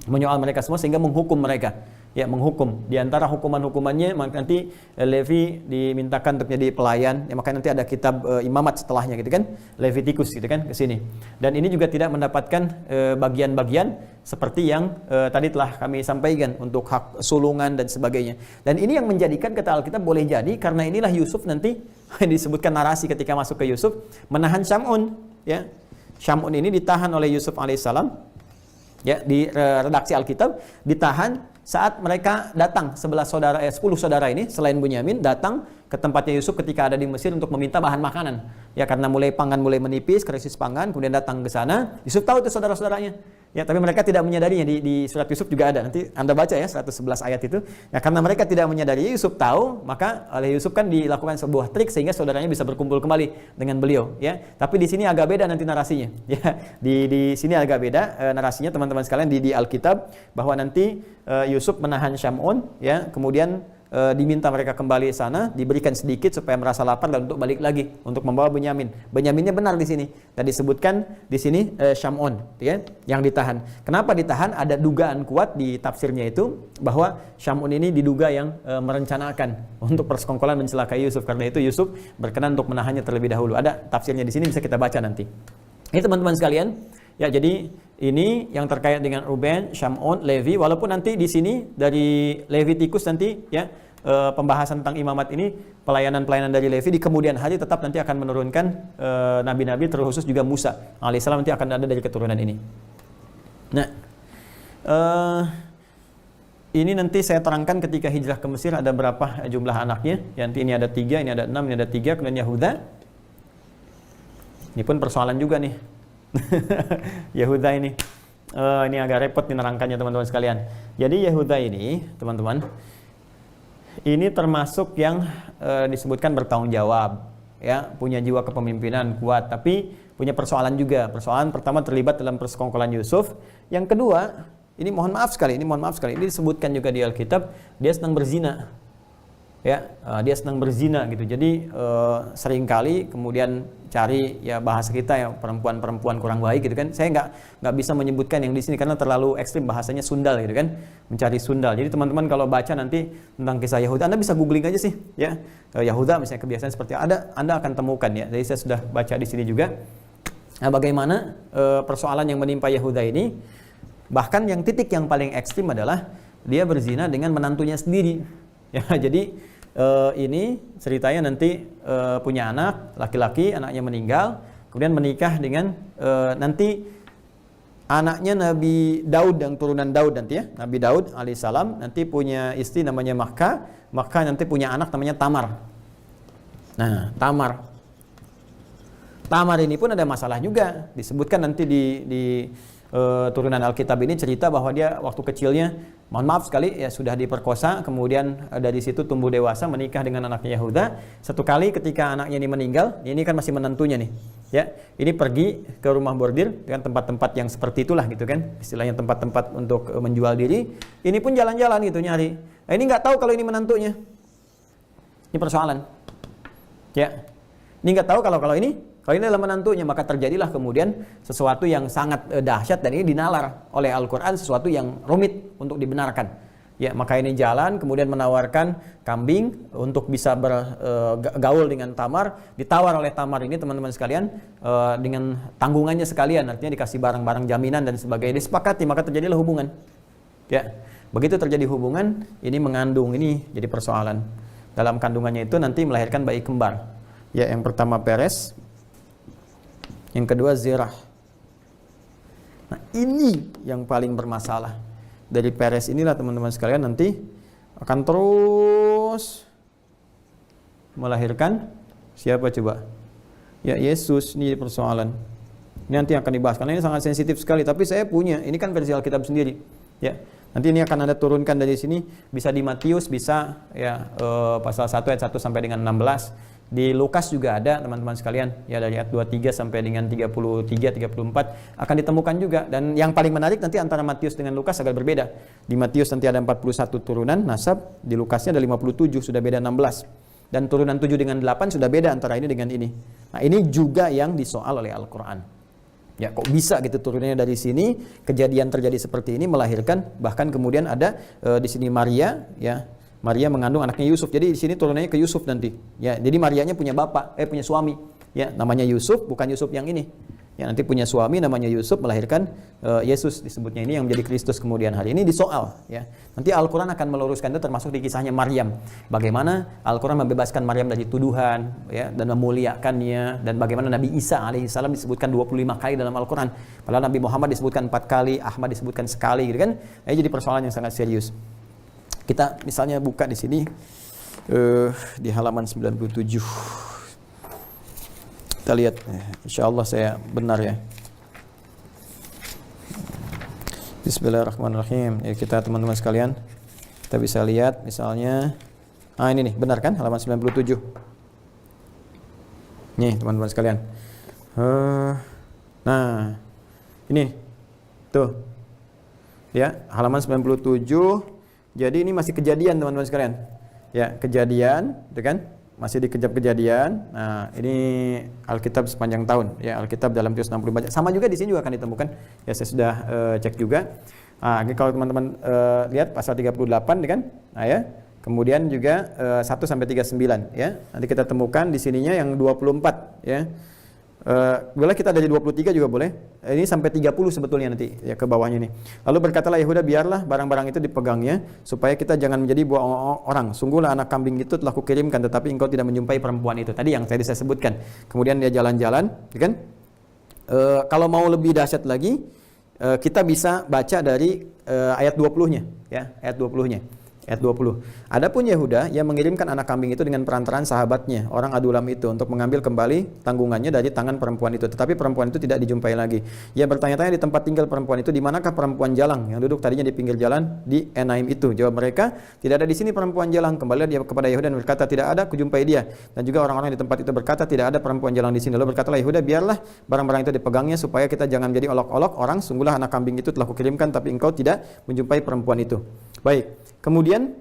menyoal mereka semua sehingga menghukum mereka, ya, menghukum. Di antara hukuman-hukumannya nanti Levi dimintakan untuk jadi pelayan, ya, makanya nanti ada kitab imamat setelahnya gitu kan, Levitikus gitu kan ke sini. Dan ini juga tidak mendapatkan bagian-bagian seperti yang tadi telah kami sampaikan untuk hak sulungan dan sebagainya. Dan ini yang menjadikan kata Alkitab boleh jadi karena inilah Yusuf nanti disebutkan narasi ketika masuk ke Yusuf menahan Syamun, ya. Syamun ini ditahan oleh Yusuf alaihissalam, ya, di redaksi Alkitab ditahan saat mereka datang 10 saudara ini selain Bunyamin datang ke tempatnya Yusuf ketika ada di Mesir untuk meminta bahan makanan, ya, karena pangan mulai menipis, krisis pangan, kemudian datang ke sana. Yusuf tahu itu saudara-saudaranya, ya, tapi mereka tidak menyadarinya. Di surat Yusuf juga ada, nanti Anda baca ya 111 ayat itu. Ya, karena mereka tidak menyadari, Yusuf tahu, maka oleh Yusuf kan dilakukan sebuah trik sehingga saudaranya bisa berkumpul kembali dengan beliau, ya. Tapi di sini agak beda nanti narasinya, ya. Di sini agak beda narasinya teman-teman sekalian di Alkitab, bahwa nanti Yusuf menahan Syamun, ya, kemudian diminta mereka kembali sana, diberikan sedikit supaya merasa lapar dan untuk balik lagi untuk membawa Bunyamin. Bunyaminnya benar di sini. Dan disebutkan di sini Syamun, ya, yang ditahan. Kenapa ditahan? Ada dugaan kuat di tafsirnya itu bahwa Syamun ini diduga yang merencanakan untuk persekongkolan mencelakai Yusuf. Karena itu Yusuf berkenan untuk menahannya terlebih dahulu. Ada tafsirnya di sini, bisa kita baca nanti. Ini teman-teman sekalian, ya, jadi ini yang terkait dengan Ruben, Syamun, Levi. Walaupun nanti di sini dari Levitikus nanti, ya, pembahasan tentang imamat ini, pelayanan-pelayanan dari Levi di kemudian hari tetap nanti akan menurunkan nabi-nabi, terkhusus juga Musa alaihissalam nanti akan ada dari keturunan ini. Nah, ini nanti saya terangkan ketika hijrah ke Mesir ada berapa jumlah anaknya. Ya, nanti ini ada 3, ini ada 6, ini ada 3, kemudian Yahuda. Ini pun persoalan juga nih. Yahuda ini agak repot menerangkannya teman-teman sekalian. Jadi Yahuda ini, teman-teman, ini termasuk yang disebutkan bertanggung jawab, ya, punya jiwa kepemimpinan kuat, tapi punya persoalan juga. Persoalan pertama terlibat dalam persekongkolan Yusuf. Yang kedua, ini mohon maaf sekali, ini disebutkan juga di Alkitab, dia senang berzina. Ya, dia senang berzina gitu. Jadi seringkali kemudian cari, ya, bahasa kita ya, perempuan-perempuan kurang baik gitu kan. Saya nggak bisa menyebutkan yang di sini karena terlalu ekstrim bahasanya, sundal gitu kan, mencari sundal. Jadi teman-teman kalau baca nanti tentang kisah Yahuda, Anda bisa googling aja sih, ya, Yahuda misalnya kebiasaan seperti Anda akan temukan, ya. Jadi saya sudah baca di sini juga. Nah, bagaimana persoalan yang menimpa Yahuda ini, bahkan yang titik yang paling ekstrim adalah dia berzina dengan menantunya sendiri, ya. Jadi ini ceritanya nanti punya anak laki-laki, anaknya meninggal, kemudian menikah dengan nanti anaknya Nabi Daud yang turunan Daud nanti ya. Nabi Daud alaihissalam nanti punya istri namanya Makkah nanti punya anak namanya Tamar. Nah, Tamar ini pun ada masalah juga. Disebutkan nanti di turunan Alkitab ini cerita bahwa dia waktu kecilnya, mohon maaf sekali ya, sudah diperkosa, kemudian dari situ tumbuh dewasa menikah dengan anaknya Yahuda. Satu kali ketika anaknya ini meninggal, ini kan masih menantunya nih. Ya, ini pergi ke rumah bordir dengan tempat-tempat yang seperti itulah gitu kan. Istilahnya tempat-tempat untuk menjual diri. Ini pun jalan-jalan gitu nyari. Nah, ini nggak tahu kalau ini menantunya. Ini persoalan. Ya. Ini nggak tahu kalau ini adalah menantunya, maka terjadilah kemudian sesuatu yang sangat dahsyat, dan ini dinalar oleh Al-Qur'an, sesuatu yang rumit untuk dibenarkan. Ya, maka ini jalan kemudian menawarkan kambing untuk bisa bergaul dengan Tamar, ditawar oleh Tamar ini teman-teman sekalian dengan tanggungannya sekalian, artinya dikasih barang-barang jaminan dan sebagainya, disepakati, maka terjadilah hubungan. Ya, begitu terjadi hubungan, ini mengandung, ini jadi persoalan. Dalam kandungannya itu nanti melahirkan bayi kembar. Ya, yang pertama Peres, yang kedua Zerah. Nah, ini yang paling bermasalah. Dari Peres inilah teman-teman sekalian nanti akan terus melahirkan siapa coba? Ya, Yesus. Ini persoalan. Ini nanti akan dibahas karena ini sangat sensitif sekali, tapi saya punya, ini kan versi Alkitab sendiri. Ya. Nanti ini akan ada turunkan dari sini, bisa di Matius, bisa ya pasal 1 ayat 1 sampai dengan 16. Di Lukas juga ada teman-teman sekalian, ya dari ayat 23 sampai dengan 33, 34 akan ditemukan juga. Dan yang paling menarik nanti antara Matius dengan Lukas agak berbeda. Di Matius nanti ada 41 turunan nasab, di Lukasnya ada 57, sudah beda 16. Dan turunan 7 dengan 8 sudah beda antara ini dengan ini. Nah, ini juga yang disoal oleh Al-Qur'an. Ya, kok bisa gitu turunannya dari sini, kejadian terjadi seperti ini melahirkan, bahkan kemudian ada di sini Maria, ya. Maria mengandung anaknya Yusuf. Jadi di sini turunannya ke Yusuf nanti. Ya, jadi Marianya punya punya suami. Ya, namanya Yusuf, bukan Yusuf yang ini. Ya, nanti punya suami namanya Yusuf, melahirkan Yesus disebutnya ini yang menjadi Kristus kemudian hari ini disoal. Ya, nanti Al-Quran akan meluruskan itu termasuk di kisahnya Maryam. Bagaimana Al-Quran membebaskan Maryam dari tuduhan, ya, dan memuliakannya, dan bagaimana Nabi Isa alaihissalam disebutkan 25 kali dalam Al-Quran. Padahal Nabi Muhammad disebutkan 4 kali, Ahmad disebutkan sekali, gitu kan? Ini jadi persoalan yang sangat serius. Kita misalnya buka di sini di halaman 97. Kita lihat, insya Allah saya benar ya. Bismillahirrahmanirrahim. Ya, kita teman-teman sekalian, kita bisa lihat misalnya, ini nih benar kan, halaman 97. Nih teman-teman sekalian. Nah, ini tuh, ya halaman 97. Jadi ini masih kejadian teman-teman sekalian. Ya, kejadian, itu kan? Masih di Kejadian. Nah, ini Alkitab sepanjang tahun, ya, Alkitab dalam 364. Sama juga di sini juga akan ditemukan. Ya, saya sudah cek juga. Nah, ini kalau teman-teman lihat pasal 38, kan? Nah, ya. Kemudian juga 1 sampai 39, ya. Nanti kita temukan di sininya yang 24, ya. Boleh kita dari 23 juga boleh. Ini sampai 30 sebetulnya nanti ya ke bawahnya nih. Lalu berkatalah Yehuda, biarlah barang-barang itu dipegangnya supaya kita jangan menjadi buah orang. Sungguhlah anak kambing itu telah kukirimkan, tetapi engkau tidak menjumpai perempuan itu. Tadi yang tadi saya sebutkan. Kemudian dia jalan-jalan, kan? Kalau mau lebih dahsyat lagi, kita bisa baca dari ayat 20-nya, ya, ayat 20-nya. Ayat 20. Adapun Yehuda yang mengirimkan anak kambing itu dengan perantaraan sahabatnya, orang Adulam itu, untuk mengambil kembali tanggungannya dari tangan perempuan itu. Tetapi perempuan itu tidak dijumpai lagi. Ia bertanya-tanya di tempat tinggal perempuan itu, di manakah perempuan jalang yang duduk tadinya di pinggir jalan di Enaim itu? Jawab mereka, tidak ada di sini perempuan jalang. Kembali dia kepada Yehuda dan berkata, tidak ada, kujumpai dia. Dan juga orang-orang di tempat itu berkata, tidak ada perempuan jalang di sini. Lalu berkatalah Yehuda, biarlah barang-barang itu dipegangnya supaya kita jangan menjadi olok-olok orang. Sungguhlah anak kambing itu telah kukirimkan, tapi engkau tidak menjumpai perempuan itu. Baik. Kemudian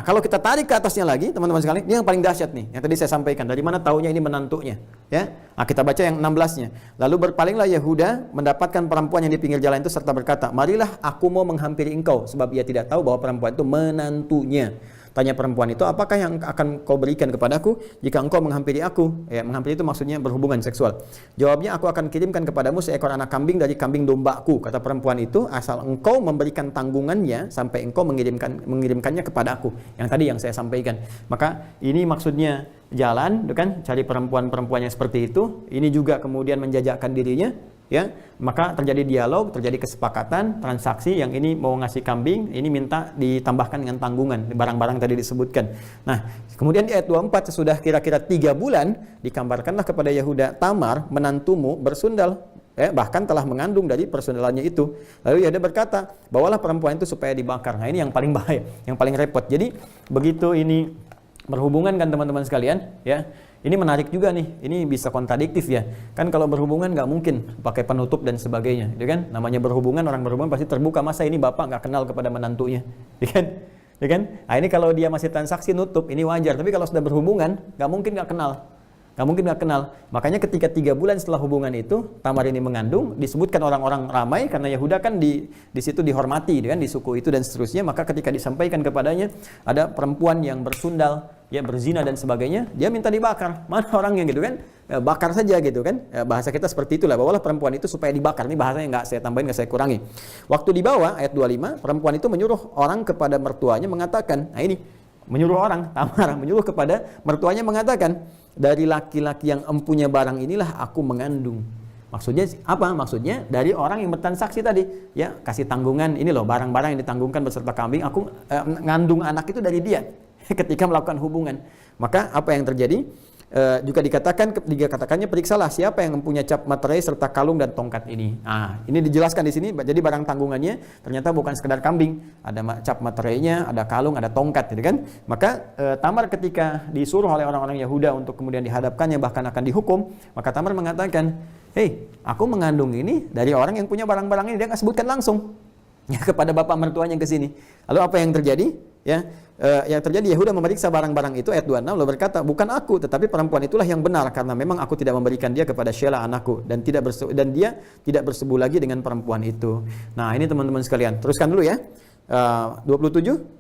kalau kita tarik ke atasnya lagi, teman-teman sekalian, ini yang paling dahsyat nih, yang tadi saya sampaikan. Dari mana taunya ini menantunya? Ya, kita baca yang 16-nya. Lalu berpalinglah Yehuda mendapatkan perempuan yang di pinggir jalan itu serta berkata, marilah aku mau menghampiri engkau, sebab ia tidak tahu bahwa perempuan itu menantunya. Tanya perempuan itu, apakah yang akan kau berikan kepadaku jika engkau menghampiri aku? Ya, menghampiri itu maksudnya berhubungan seksual. Jawabnya, aku akan kirimkan kepadamu seekor anak kambing dari kambing dombaku. Kata perempuan itu, asal engkau memberikan tanggungannya sampai engkau mengirimkannya kepada aku. Yang tadi yang saya sampaikan. Maka ini maksudnya jalan, kan? Cari perempuan-perempuan yang seperti itu. Ini juga kemudian menjajakkan dirinya. ya, maka terjadi dialog, terjadi kesepakatan, transaksi, yang ini mau ngasih kambing, ini minta ditambahkan dengan tanggungan, barang-barang tadi disebutkan. Nah, kemudian di ayat 24, sesudah kira-kira 3 bulan, dikambarkanlah kepada Yahuda, Tamar, menantumu bersundal, bahkan telah mengandung dari persundalannya itu. Lalu Yahuda berkata, bawalah perempuan itu supaya dibakar. Nah, ini yang paling bahaya, yang paling repot. Jadi, begitu ini berhubungan kan teman-teman sekalian, ya. Ini menarik juga nih, ini bisa kontradiktif ya. Kan kalau berhubungan nggak mungkin pakai penutup dan sebagainya, ya kan? Namanya berhubungan, orang berhubungan pasti terbuka. Masa ini bapak nggak kenal kepada menantunya, ya kan? Ya kan? Nah, ini kalau dia masih transaksi nutup, ini wajar. Tapi kalau sudah berhubungan, nggak mungkin nggak kenal. Nggak mungkin nggak kenal. Makanya ketika 3 bulan setelah hubungan itu, Tamar ini mengandung, disebutkan orang-orang ramai karena Yahuda kan di situ dihormati, kan, di suku itu dan seterusnya. Maka ketika disampaikan kepadanya ada perempuan yang bersundal, ya berzina dan sebagainya, dia minta dibakar. Mana orangnya gitu kan? Bakar saja gitu kan? Bahasa kita seperti itulah. Bawalah perempuan itu supaya dibakar. Ini bahasanya nggak saya tambahin, nggak saya kurangi. Waktu dibawa ayat 25, perempuan itu menyuruh orang kepada mertuanya mengatakan, nah ini menyuruh orang, Tamar menyuruh kepada mertuanya mengatakan, dari laki-laki yang empunya barang inilah aku mengandung. Maksudnya apa? Maksudnya dari orang yang bertransaksi tadi, ya kasih tanggungan, ini loh barang-barang yang ditanggungkan beserta kambing, aku ngandung anak itu dari dia ketika melakukan hubungan. Maka apa yang terjadi? Juga dikatakannya periksalah siapa yang mempunyai cap materai serta kalung dan tongkat ini. Nah, ini dijelaskan di sini. Jadi barang tanggungannya ternyata bukan sekedar kambing, ada cap materainya, ada kalung, ada tongkat, gitu kan? Maka Tamar ketika disuruh oleh orang-orang Yahuda untuk kemudian dihadapkannya, bahkan akan dihukum, maka Tamar mengatakan, hei, aku mengandung ini dari orang yang punya barang-barang ini. Dia nggak sebutkan langsung ya kepada bapak mertuanya ke sini. Lalu apa yang terjadi? Ya, yang terjadi Yahuda memeriksa barang-barang itu ayat 26, lalu berkata, bukan aku, tetapi perempuan itulah yang benar, karena memang aku tidak memberikan dia kepada Shelah anakku, dan dia tidak bersebu lagi dengan perempuan itu. Nah, ini teman-teman sekalian, teruskan dulu ya. 27.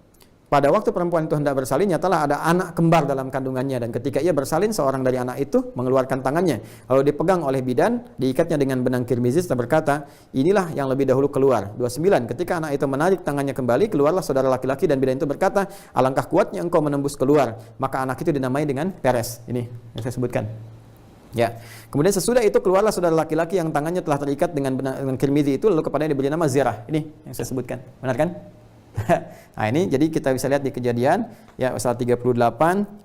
Pada waktu perempuan itu hendak bersalin, nyatalah ada anak kembar dalam kandungannya, dan ketika ia bersalin, seorang dari anak itu mengeluarkan tangannya, lalu dipegang oleh bidan, diikatnya dengan benang kirmizis, dan berkata, inilah yang lebih dahulu keluar. 29. Ketika anak itu menarik tangannya kembali, keluarlah saudara laki-laki, dan bidan itu berkata, alangkah kuatnya engkau menembus keluar. Maka anak itu dinamai dengan Peres. Ini yang saya sebutkan. Ya. Kemudian sesudah itu keluarlah saudara laki-laki yang tangannya telah terikat dengan kirmizi itu, lalu kepadanya diberi nama Zerah. Ini yang saya sebutkan. Benar kan? Nah, ini jadi kita bisa lihat di Kejadian ya pasal 38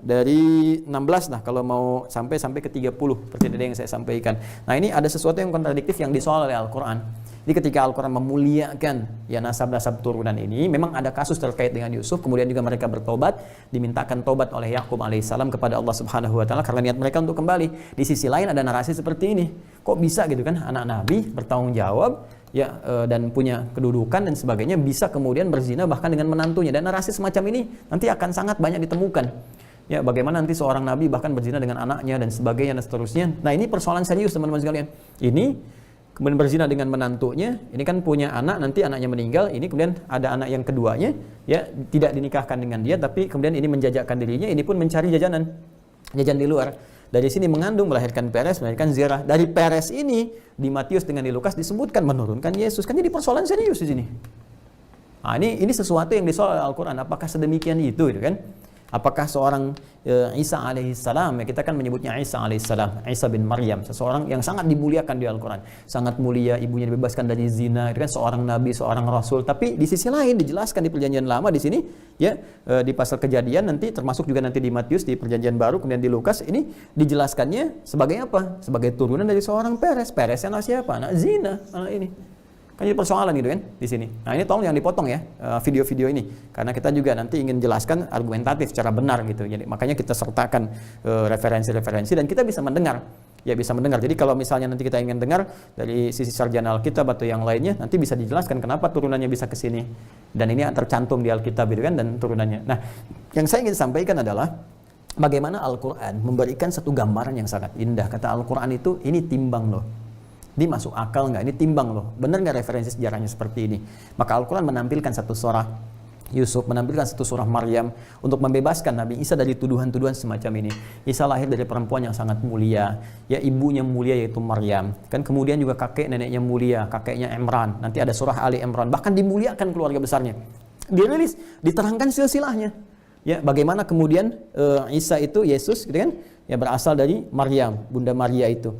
dari 16 lah kalau mau sampai ke 30 seperti tadi yang saya sampaikan. Nah, ini ada sesuatu yang kontradiktif yang disoal oleh Al-Qur'an. Jadi ketika Al-Qur'an memuliakan ya nasab-nasab turunan ini, memang ada kasus terkait dengan Yusuf, kemudian juga mereka bertobat, dimintakan tobat oleh Yakub alaihissalam kepada Allah Subhanahu wa taala karena niat mereka untuk kembali. Di sisi lain ada narasi seperti ini. Kok bisa gitu kan anak nabi bertanggung jawab ya dan punya kedudukan dan sebagainya bisa kemudian berzina bahkan dengan menantunya, dan narasi semacam ini nanti akan sangat banyak ditemukan ya, bagaimana nanti seorang nabi bahkan berzina dengan anaknya dan sebagainya dan seterusnya. Nah, ini persoalan serius teman-teman sekalian. Ini kemudian berzina dengan menantunya, ini kan punya anak, nanti anaknya meninggal, ini kemudian ada anak yang keduanya ya tidak dinikahkan dengan dia, tapi kemudian ini menjajakkan dirinya, ini pun mencari jajan di luar. Dari sini mengandung, melahirkan Peres, melahirkan Zerah. Dari Peres ini di Matius dengan di Lukas disebutkan menurunkan Yesus. Kan jadi persoalan serius di sini. Nah, ini sesuatu yang disoal Al-Qur'an. Apakah sedemikian itu gitu kan? Apakah seorang Isa alaihissalam, ya kita kan menyebutnya Isa alaihissalam, Isa bin Maryam, seseorang yang sangat dimuliakan di Al-Quran, sangat mulia, ibunya dibebaskan dari zina, itu kan seorang nabi, seorang rasul. Tapi di sisi lain dijelaskan di Perjanjian Lama di sini, ya di pasal Kejadian nanti, termasuk juga nanti di Matius di Perjanjian Baru, kemudian di Lukas ini dijelaskannya sebagai apa? Sebagai turunan dari seorang Peres. Peres anak siapa? Anak zina, anak ini. Kan jadi persoalan gitu kan di sini. Nah, ini tolong jangan dipotong ya video-video ini, karena kita juga nanti ingin jelaskan argumentatif secara benar gitu. Jadi makanya kita sertakan referensi-referensi dan kita bisa mendengar. Ya bisa mendengar. Jadi kalau misalnya nanti kita ingin dengar dari sisi sarjana Alkitab atau yang lainnya, nanti bisa dijelaskan kenapa turunannya bisa ke sini. Dan ini tercantum di Alkitab gitu kan, dan turunannya. Nah, yang saya ingin sampaikan adalah bagaimana Al-Qur'an memberikan satu gambaran yang sangat indah. Kata Al-Qur'an itu, ini timbang loh. Ini masuk akal nggak? Ini timbang loh. Benar nggak referensi sejarahnya seperti ini? Maka Al-Quran menampilkan satu surah Yusuf, menampilkan satu surah Maryam untuk membebaskan Nabi Isa dari tuduhan-tuduhan semacam ini. Isa lahir dari perempuan yang sangat mulia, ya ibunya mulia yaitu Maryam. Kan kemudian juga kakek neneknya mulia, kakeknya Imran. Nanti ada surah Ali Imran. Bahkan dimuliakan keluarga besarnya. Dirilis, diterangkan silsilahnya. Ya, bagaimana kemudian Isa itu Yesus, gitu kan? Ya berasal dari Maryam, Bunda Maria itu.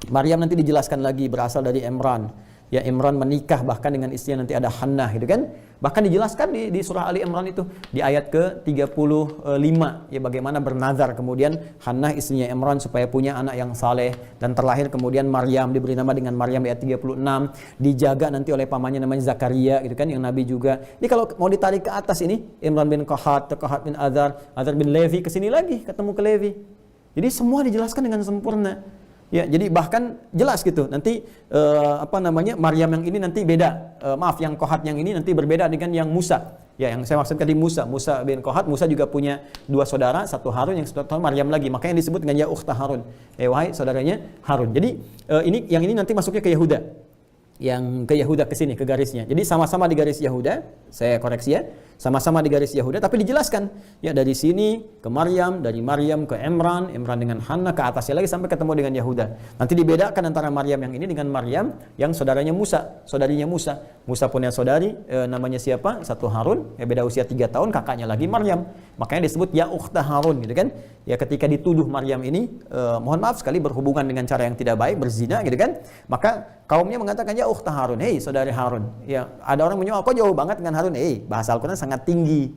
Maryam nanti dijelaskan lagi berasal dari Imran. Ya, Imran menikah bahkan dengan istrinya nanti ada Hannah gitu kan. Bahkan dijelaskan di surah Ali Imran itu di ayat ke-35 ya bagaimana bernazar kemudian Hannah istrinya Imran supaya punya anak yang saleh dan terlahir kemudian Maryam diberi nama dengan Maryam di ayat 36, dijaga nanti oleh pamannya namanya Zakaria gitu kan yang nabi juga. Jadi kalau mau ditarik ke atas ini Imran bin Qahat, Qahat bin Azar, Azar bin Levi ke sini lagi ketemu ke Levi. Jadi semua dijelaskan dengan sempurna. Ya, jadi bahkan jelas gitu. Nanti Maryam yang ini nanti beda. Yang Qahat yang ini nanti berbeda dengan yang Musa. Ya, yang saya maksud tadi Musa bin Qahat. Musa juga punya dua saudara, satu Harun, yang satu Maryam lagi. Makanya disebut dengan ya ukhta Harun. Wahai saudaranya Harun. Jadi ini nanti masuknya ke Yahuda. Yang ke Yahuda ke sini ke garisnya. Jadi sama-sama di garis Yahuda. Saya koreksi ya. Sama-sama di garis Yahuda tapi dijelaskan ya dari sini ke Maryam, dari Maryam ke Imran dengan Hannah ke atasnya lagi sampai ketemu dengan Yahuda. Nanti dibedakan antara Maryam yang ini dengan Maryam yang saudaranya Musa, saudarinya Musa. Musa punya saudari namanya siapa? Satu Harun, ya beda usia 3 tahun, kakaknya lagi Maryam. Makanya disebut ya ukhta Harun gitu kan. Ya ketika dituduh Maryam ini mohon maaf sekali berhubungan dengan cara yang tidak baik, berzina gitu kan. Maka kaumnya mengatakan ya ukhta Harun, hei saudari Harun. Ya ada orang menyoal kok jauh banget dengan Harun. Bahasa Al-Quran sangat tinggi.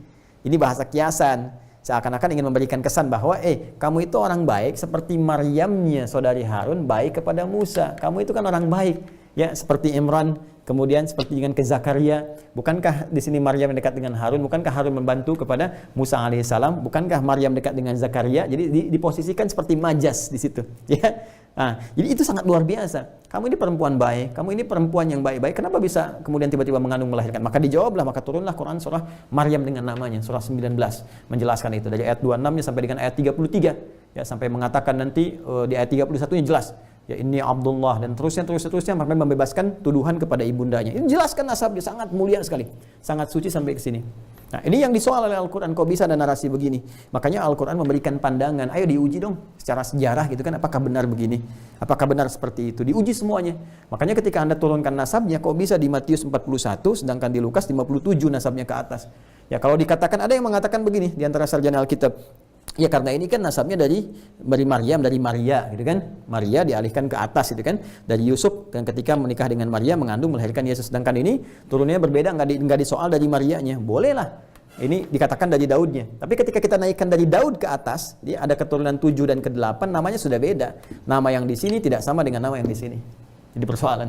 Ini bahasa kiasan. Seakan-akan ingin memberikan kesan bahwa kamu itu orang baik seperti Maryamnya saudari Harun baik kepada Musa. Kamu itu kan orang baik. Ya, seperti Imran, kemudian seperti dengan ke Zakaria. Bukankah di sini Maryam dekat dengan Harun? Bukankah Harun membantu kepada Musa alaihissalam? Bukankah Maryam dekat dengan Zakaria? Jadi diposisikan seperti majas di situ. Ya. Nah, jadi itu sangat luar biasa. Kamu ini perempuan baik, kamu ini perempuan yang baik-baik. Kenapa bisa kemudian tiba-tiba mengandung melahirkan? Maka dijawablah, maka turunlah Quran surah Maryam dengan namanya, surah 19 menjelaskan itu dari ayat 26-nya sampai dengan ayat 33. Ya, sampai mengatakan nanti di ayat 31-nya jelas. Ya ini Abdullah dan terusnya sampai membebaskan tuduhan kepada ibundanya. Ini jelaskan nasabnya sangat mulia sekali, sangat suci sampai ke sini. Nah, ini yang disoal oleh Al-Quran, kok bisa ada narasi begini? Makanya Al-Quran memberikan pandangan, ayo diuji dong secara sejarah gitu kan, apakah benar begini? Apakah benar seperti itu? Diuji semuanya. Makanya ketika Anda turunkan nasabnya, kok bisa di Matius 41 sedangkan di Lukas 57 nasabnya ke atas? Ya kalau dikatakan, ada yang mengatakan begini di antara sarjana Alkitab. Ya karena ini kan nasabnya dari Maryam, dari Maria gitu kan. Maria dialihkan ke atas gitu kan. Dari Yusuf dan ketika menikah dengan Maria mengandung melahirkan Yesus. Sedangkan ini turunnya berbeda, nggak disoal dari Marianya. Bolehlah. Ini dikatakan dari Daudnya. Tapi ketika kita naikkan dari Daud ke atas, dia ada keturunan 7 dan ke-8 namanya sudah beda. Nama yang di sini tidak sama dengan nama yang di sini. Jadi persoalan.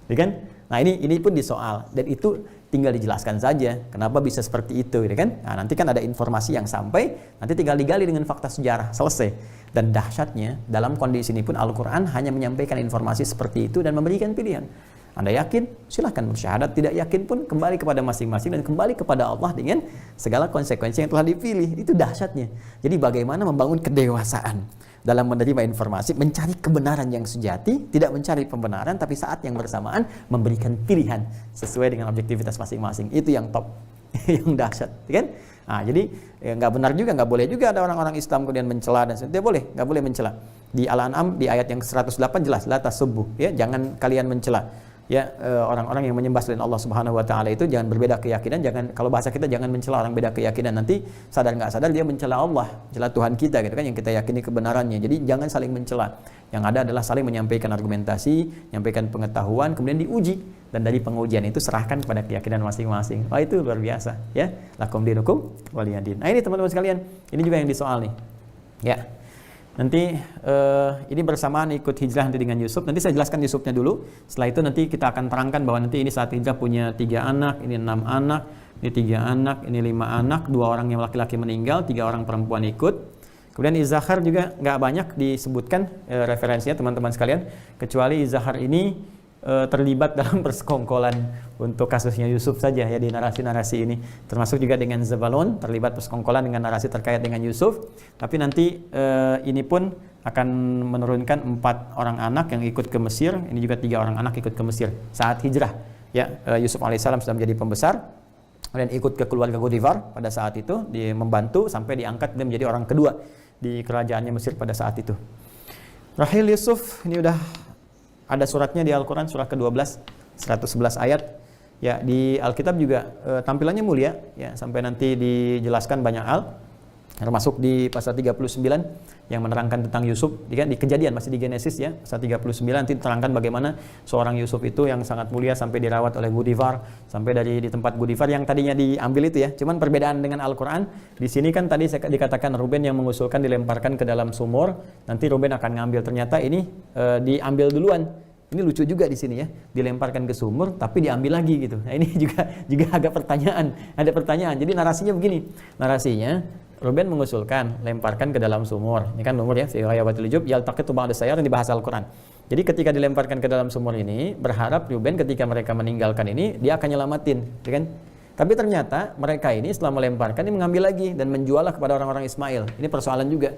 Ya kan? Nah ini pun disoal dan itu tinggal dijelaskan saja kenapa bisa seperti itu, ya kan? Nah, nanti kan ada informasi yang sampai, nanti tinggal digali dengan fakta sejarah, selesai. Dan dahsyatnya dalam kondisi ini pun Al-Quran hanya menyampaikan informasi seperti itu dan memberikan pilihan. Anda yakin? Silahkan bersyahadat. Tidak yakin pun kembali kepada masing-masing dan kembali kepada Allah dengan segala konsekuensi yang telah dipilih. Itu dahsyatnya. Jadi bagaimana membangun kedewasaan dalam menerima informasi, mencari kebenaran yang sejati, tidak mencari pembenaran, tapi saat yang bersamaan memberikan pilihan sesuai dengan objektivitas masing-masing. Itu yang top, yang dahsyat, kan? Nah, jadi nggak benar juga, nggak boleh juga ada orang-orang Islam kemudian mencela dan sebagainya. Nggak boleh mencela. Di Al-An'am di ayat yang 108 jelas, la tasubbu, ya, jangan kalian mencela. Ya, orang-orang yang menyembah selain Allah Subhanahu wa taala itu jangan berbeda keyakinan, jangan, kalau bahasa kita jangan mencela orang beda keyakinan, nanti sadar nggak sadar dia mencela Allah, mencela Tuhan kita gitu kan yang kita yakini kebenarannya. Jadi jangan saling mencela. Yang ada adalah saling menyampaikan argumentasi, menyampaikan pengetahuan, kemudian diuji, dan dari pengujian itu serahkan kepada keyakinan masing-masing. Wah, itu luar biasa, ya. Lakum dinukum waliyadin. Nah, ini teman-teman sekalian, ini juga yang disoal nih. Ya. Nanti ini bersamaan ikut hijrah nanti dengan Yusuf. Nanti saya jelaskan Yusufnya dulu. Setelah itu nanti kita akan terangkan bahwa nanti ini saat hijrah punya 3 anak, ini 6 anak, ini 3 anak, ini 5 anak, 2 orang yang laki-laki meninggal, 3 orang perempuan ikut. Kemudian Izahar juga nggak banyak disebutkan referensinya teman-teman sekalian, kecuali Izahar ini terlibat dalam persekongkolan untuk kasusnya Yusuf saja ya di narasi-narasi ini, termasuk juga dengan Zabalon terlibat persekongkolan dengan narasi terkait dengan Yusuf. Tapi nanti ini pun akan menurunkan 4 orang anak yang ikut ke Mesir, ini juga 3 orang anak ikut ke Mesir saat hijrah ya. Yusuf alaihissalam sudah menjadi pembesar, kemudian ikut ke keluarga Potifar pada saat itu, dia membantu sampai diangkat dia menjadi orang kedua di kerajaannya Mesir pada saat itu. Rahil Yusuf ini udah ada suratnya di Al-Quran, surah ke-12, 111 ayat. Ya, di Alkitab juga tampilannya mulia, ya, sampai nanti dijelaskan banyak hal. Termasuk di pasal 39 yang menerangkan tentang Yusuf, di Kejadian, masih di Genesis ya, pasal 39 nanti diterangkan bagaimana seorang Yusuf itu yang sangat mulia sampai dirawat oleh Gudifar, sampai di tempat Gudifar yang tadinya diambil itu ya. Cuman perbedaan dengan Al-Qur'an, di sini kan tadi dikatakan Ruben yang mengusulkan dilemparkan ke dalam sumur, nanti Ruben akan ngambil, ternyata ini diambil duluan. Ini lucu juga di sini ya, dilemparkan ke sumur tapi diambil lagi gitu. Nah, ini juga agak ada pertanyaan. Jadi narasinya begini. Narasinya Ruben mengusulkan lemparkan ke dalam sumur. Ini kan sumur ya, fi ghayabatil jub yaltaqitu ba'da sayar yang dibahas Al-Qur'an. Jadi ketika dilemparkan ke dalam sumur ini, berharap Ruben ketika mereka meninggalkan ini dia akan nyelamatin, ya kan? Tapi ternyata mereka ini setelah melemparkan ini mengambil lagi dan menjuallah kepada orang-orang Ismail. Ini persoalan juga.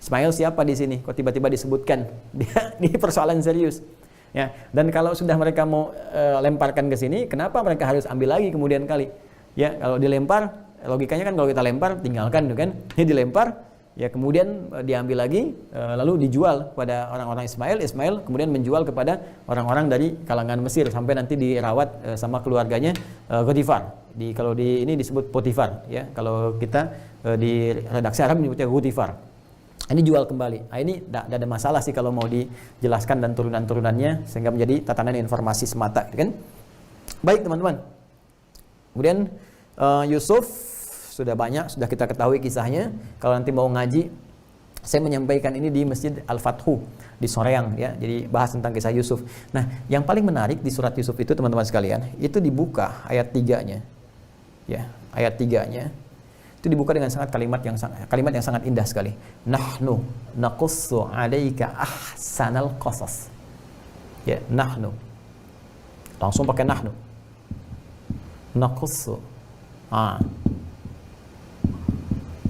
Ismail siapa di sini? Kok tiba-tiba disebutkan? Ini persoalan serius. Ya, dan kalau sudah mereka mau lemparkan ke sini, kenapa mereka harus ambil lagi kemudian kali? Ya, kalau dilempar, logikanya kan kalau kita lempar tinggalkan tuh kan. Ini dilempar, ya kemudian diambil lagi, lalu dijual kepada orang-orang Ismail kemudian menjual kepada orang-orang dari kalangan Mesir sampai nanti dirawat sama keluarganya Gudifar. Kalau di ini disebut Potifar ya. Kalau kita di redaksi Arab menyebutnya Gudifar. Ini jual kembali. Nah, ini tidak ada masalah sih kalau mau dijelaskan dan turunan-turunannya sehingga menjadi tatanan informasi semata, kan? Baik teman-teman. Kemudian Yusuf sudah kita ketahui kisahnya. Kalau nanti mau ngaji, saya menyampaikan ini di Masjid Al-Fathu di Soreang ya. Jadi bahas tentang kisah Yusuf. Nah, yang paling menarik di surat Yusuf itu teman-teman sekalian, itu dibuka ayat 3-nya. Ya, ayat 3-nya. Itu dibuka dengan kalimat yang sangat indah sekali. Nahnu naqussu 'alaika ahsanal qasas. Ya, nahnu. Langsung pakai nahnu. Naqussu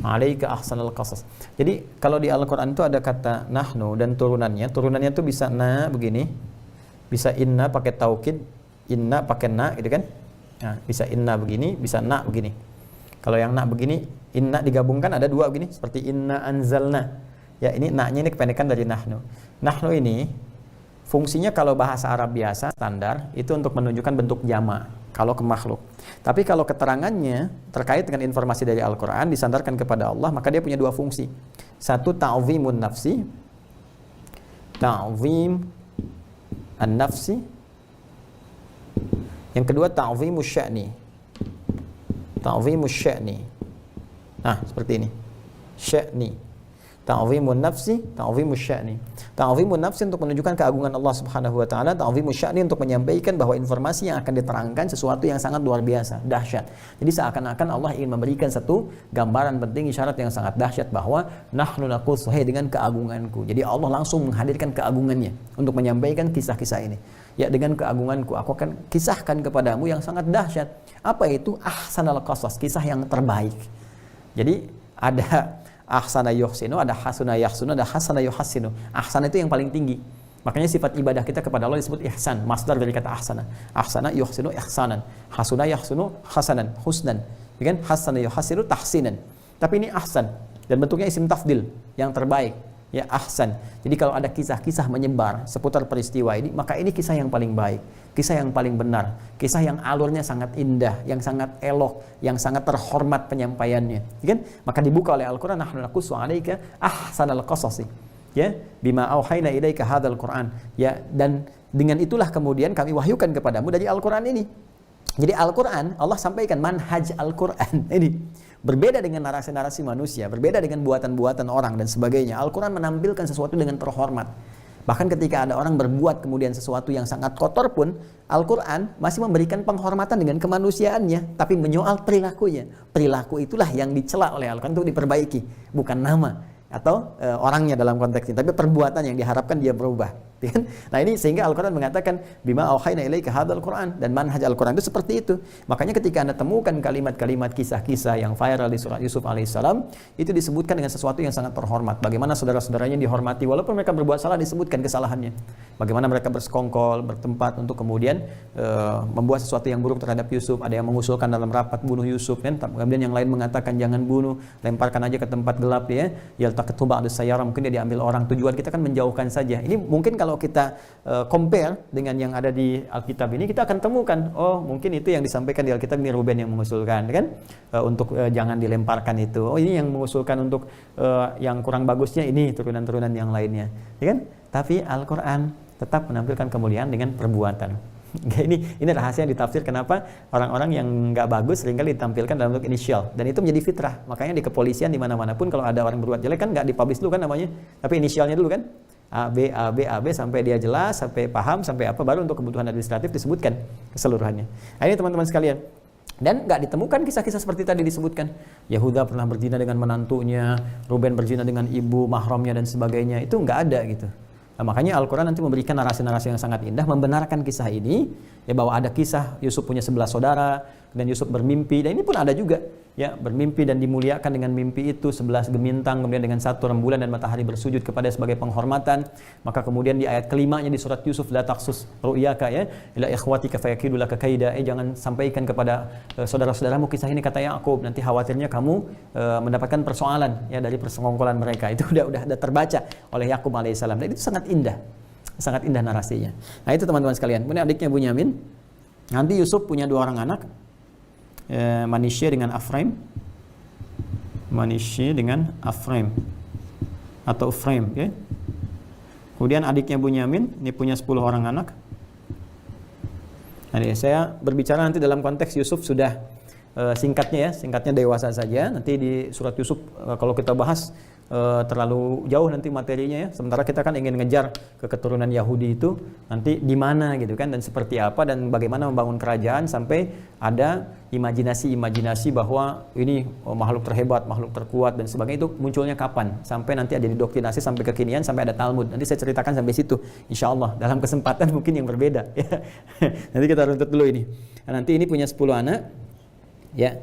'alaika ahsanal qasas. Jadi kalau di Al-Qur'an itu ada kata nahnu dan turunannya itu bisa na begini. Bisa inna pakai taukid, inna pakai na gitu kan. Nah, bisa inna begini, bisa na begini. Kalau yang na begini, inna digabungkan ada dua begini, seperti inna anzalna. Ya, ini na-nya ini kependekan dari nahnu. Nahnu ini fungsinya kalau bahasa Arab biasa standar itu untuk menunjukkan bentuk jama kalau ke makhluk. Tapi kalau keterangannya terkait dengan informasi dari Al-Qur'an disandarkan kepada Allah, maka dia punya dua fungsi. Satu ta'zimun nafsi. Ta'zim an-nafsi. Yang kedua ta'zimus sya'ni. Ta'zimus sya'ni. Nah, seperti ini. Sya'ni. Ta'zimun nafsi, ta'zimus sya'ni. Ta'zimun nafsi untuk menunjukkan keagungan Allah Subhanahu wa taala, ta'zimus sya'ni untuk menyampaikan bahwa informasi yang akan diterangkan sesuatu yang sangat luar biasa, dahsyat. Jadi seakan-akan Allah ingin memberikan satu gambaran penting, isyarat yang sangat dahsyat bahwa nahnu naqussu dengan keagunganku. Jadi Allah langsung menghadirkan keagungannya untuk menyampaikan kisah-kisah ini. Ya, dengan keagunganku aku akan kisahkan kepadamu yang sangat dahsyat. Apa itu? Ahsanal qasas, kisah yang terbaik. Jadi ada ahsana yuhsinu, ada hasuna yahsunu, ada hasana yuhassinu. Ahsana itu yang paling tinggi. Makanya sifat ibadah kita kepada Allah disebut ihsan, masdar dari kata ahsana. Ahsana yuhsinu ihsanan, hasuna yahsunu hasanan, husnan. Ya kan? Hasana yuhassinu tahsinan. Tapi ini ahsan dan bentuknya isim tafdil, yang terbaik. Ya, ahsan. Jadi kalau ada kisah-kisah menyebar seputar peristiwa ini, maka ini kisah yang paling baik, kisah yang paling benar, kisah yang alurnya sangat indah, yang sangat elok, yang sangat terhormat penyampaiannya. Ya kan? Maka dibuka oleh Al-Qur'an, nahnu naqussu 'alaika ahsanal qasasi. Ya, bima auhayna ilaika hadzal Qur'an. Ya, dan dengan itulah kemudian kami wahyukan kepadamu dari Al-Qur'an ini. Jadi Al-Qur'an Allah sampaikan manhaj Al-Qur'an ini. Berbeda dengan narasi-narasi manusia, berbeda dengan buatan-buatan orang dan sebagainya. Al-Quran menampilkan sesuatu dengan terhormat. Bahkan ketika ada orang berbuat kemudian sesuatu yang sangat kotor pun, Al-Quran masih memberikan penghormatan dengan kemanusiaannya, tapi menyoal perilakunya. Perilaku itulah yang dicela oleh Al-Quran untuk diperbaiki, bukan nama atau orangnya dalam konteks ini, tapi perbuatan yang diharapkan dia berubah. Nah ini sehingga Al-Quran mengatakan bima auhayna ilaika hadzal Quran, dan manhaj Al-Quran itu seperti itu. Makanya ketika Anda temukan kalimat-kalimat kisah-kisah yang viral di surat Yusuf alaihissalam, itu disebutkan dengan sesuatu yang sangat terhormat. Bagaimana saudara-saudaranya dihormati walaupun mereka berbuat salah, disebutkan kesalahannya. Bagaimana mereka bersekongkol, bertempat untuk kemudian membuat sesuatu yang buruk terhadap Yusuf. Ada yang mengusulkan dalam rapat bunuh Yusuf, kan? Kemudian yang lain mengatakan jangan bunuh, lemparkan aja ke tempat gelap ya. Yaltaqitu ba'da sayyara, mungkin dia diambil orang. Tujuan kita kan menjauhkan saja. Ini mungkin kalau kalau kita compare dengan yang ada di Alkitab ini, kita akan temukan, oh mungkin itu yang disampaikan di Alkitab ini Ruben yang mengusulkan, kan? Untuk jangan dilemparkan itu. Oh ini yang mengusulkan untuk yang kurang bagusnya ini turunan-turunan yang lainnya, ya kan? Tapi Al-Quran tetap menampilkan kemuliaan dengan perbuatan. Ini rahasia yang ditafsir kenapa orang-orang yang nggak bagus seringkali ditampilkan dalam bentuk inisial, dan itu menjadi fitrah. Makanya di kepolisian di mana-mana pun kalau ada orang berbuat jelek kan nggak dipublish dulu kan namanya, tapi inisialnya dulu kan, A B A B A B sampai dia jelas, sampai paham, sampai apa, baru untuk kebutuhan administratif disebutkan keseluruhannya. Nah, ini teman-teman sekalian. Dan nggak ditemukan kisah-kisah seperti tadi disebutkan. Yahuda pernah berzina dengan menantunya, Ruben berzina dengan ibu mahramnya dan sebagainya. Itu nggak ada gitu. Nah, makanya Al-Quran nanti memberikan narasi-narasi yang sangat indah membenarkan kisah ini, ya, bahwa ada kisah Yusuf punya 11 saudara dan Yusuf bermimpi, dan ini pun ada juga, ya, bermimpi dan dimuliakan dengan mimpi itu 11 gemintang, kemudian dengan 1 rembulan dan matahari bersujud kepada sebagai penghormatan. Maka kemudian di ayat kelimanya di surat Yusuf, la taqsus ru'yaka ya ila ikhwatika fayakidu laka kaida, jangan sampaikan kepada saudara-saudaramu kisah ini, kata Yakub, nanti khawatirnya kamu mendapatkan persoalan ya dari persekongkolan mereka. Itu udah terbaca oleh Yakub alaihissalam, dan itu sangat indah narasinya. Nah itu teman-teman sekalian. Kemudian adiknya Bunyamin, nanti Yusuf punya 2 orang anak, Manishya dengan Afraim atau Efraim, ya. Kemudian adiknya Bunyamin ini punya 10 orang anak. Nah, saya berbicara nanti dalam konteks Yusuf sudah singkatnya dewasa saja. Nanti di surat Yusuf kalau kita bahas terlalu jauh nanti materinya, ya. Sementara kita kan ingin ngejar ke keturunan Yahudi itu nanti di mana gitu kan, dan seperti apa dan bagaimana membangun kerajaan sampai ada imajinasi bahwa ini makhluk terhebat, makhluk terkuat dan sebagainya. Itu munculnya kapan? Sampai nanti ada didoktrinasi sampai kekinian, sampai ada Talmud. Nanti saya ceritakan sampai situ insyaallah dalam kesempatan mungkin yang berbeda, ya. Nanti kita runtut dulu ini. Nah, nanti ini punya 10 anak. Ya,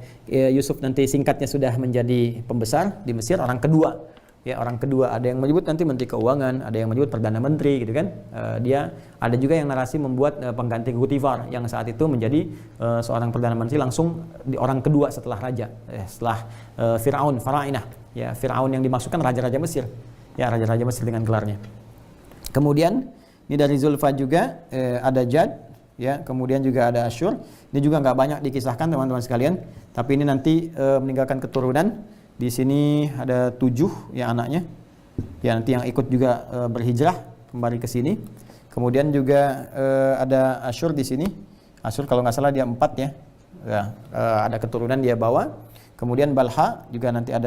Yusuf nanti singkatnya sudah menjadi pembesar di Mesir, orang kedua. Ya, orang kedua, ada yang menyebut nanti menteri keuangan, ada yang menyebut perdana menteri gitu kan. Dia ada juga yang narasi membuat pengganti Gutifar yang saat itu menjadi seorang perdana menteri langsung di orang kedua setelah raja, setelah Farainah. Ya, Firaun yang dimaksudkan raja-raja Mesir. Ya, raja-raja Mesir dengan gelarnya. Kemudian ini dari Zulfa juga ada Jad, ya, kemudian juga ada Asyur. Ini juga nggak banyak dikisahkan teman-teman sekalian, tapi ini nanti meninggalkan keturunan. Di sini ada 7 ya anaknya, ya, nanti yang ikut juga berhijrah kembali ke sini. Kemudian juga ada Asyur di sini. Asyur kalau nggak salah dia 4 ya, ada keturunan dia bawa. Kemudian Balha juga nanti ada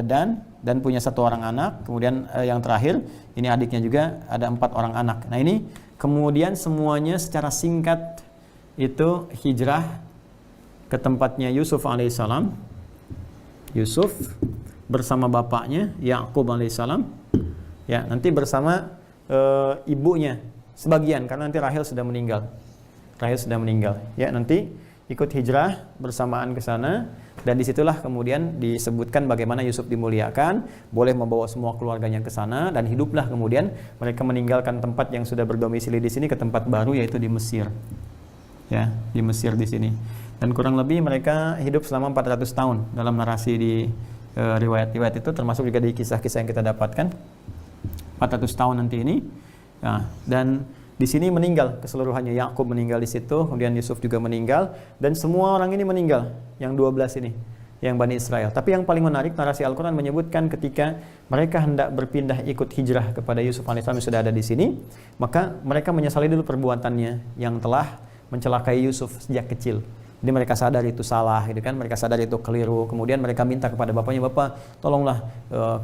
dan punya 1 orang anak. Kemudian yang terakhir ini adiknya juga ada 4 orang anak. Nah ini kemudian semuanya secara singkat itu hijrah ke tempatnya Yusuf alaihissalam. Yusuf bersama bapaknya Yakub alaihissalam, ya, nanti bersama ibunya sebagian karena nanti Rahel sudah meninggal. Ya, nanti ikut hijrah bersamaan ke sana, dan disitulah kemudian disebutkan bagaimana Yusuf dimuliakan, boleh membawa semua keluarganya ke sana, dan hiduplah kemudian mereka meninggalkan tempat yang sudah berdomisili di sini ke tempat baru yaitu di Mesir. Ya, di Mesir di sini. Dan kurang lebih mereka hidup selama 400 tahun dalam narasi di riwayat-riwayat itu, termasuk juga di kisah-kisah yang kita dapatkan 400 tahun nanti ini. Nah, dan di sini meninggal keseluruhannya. Yakub meninggal di situ, kemudian Yusuf juga meninggal, dan semua orang ini meninggal, yang 12 ini, yang Bani Israel. Tapi yang paling menarik, narasi Al-Quran menyebutkan ketika mereka hendak berpindah ikut hijrah kepada Yusuf alaihissalam yang sudah ada di sini, maka mereka menyesali dulu perbuatannya yang telah mencelakai Yusuf sejak kecil. Jadi mereka sadar itu salah, gitu kan? Mereka sadar itu keliru. Kemudian mereka minta kepada bapaknya, "Bapak, tolonglah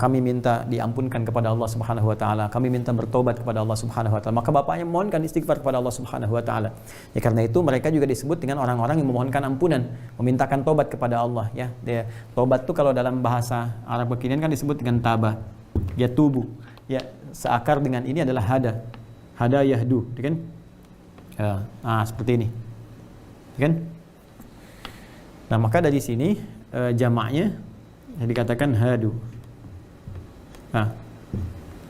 kami minta diampunkan kepada Allah Subhanahu wa taala. Kami minta bertobat kepada Allah Subhanahu wa taala." Maka bapaknya mohonkan istighfar kepada Allah Subhanahu wa taala. Ya, karena itu mereka juga disebut dengan orang-orang yang memohonkan ampunan, memintakan tobat kepada Allah, ya. Tobat itu kalau dalam bahasa Arab kekinian kan disebut dengan taba. Ya, tubuh. Ya, seakar dengan ini adalah hada. Hada yahdu, gitu kan? Nah, seperti ini. Ya kan? Nah, maka dari sini jamaknya dikatakan hadu. Nah,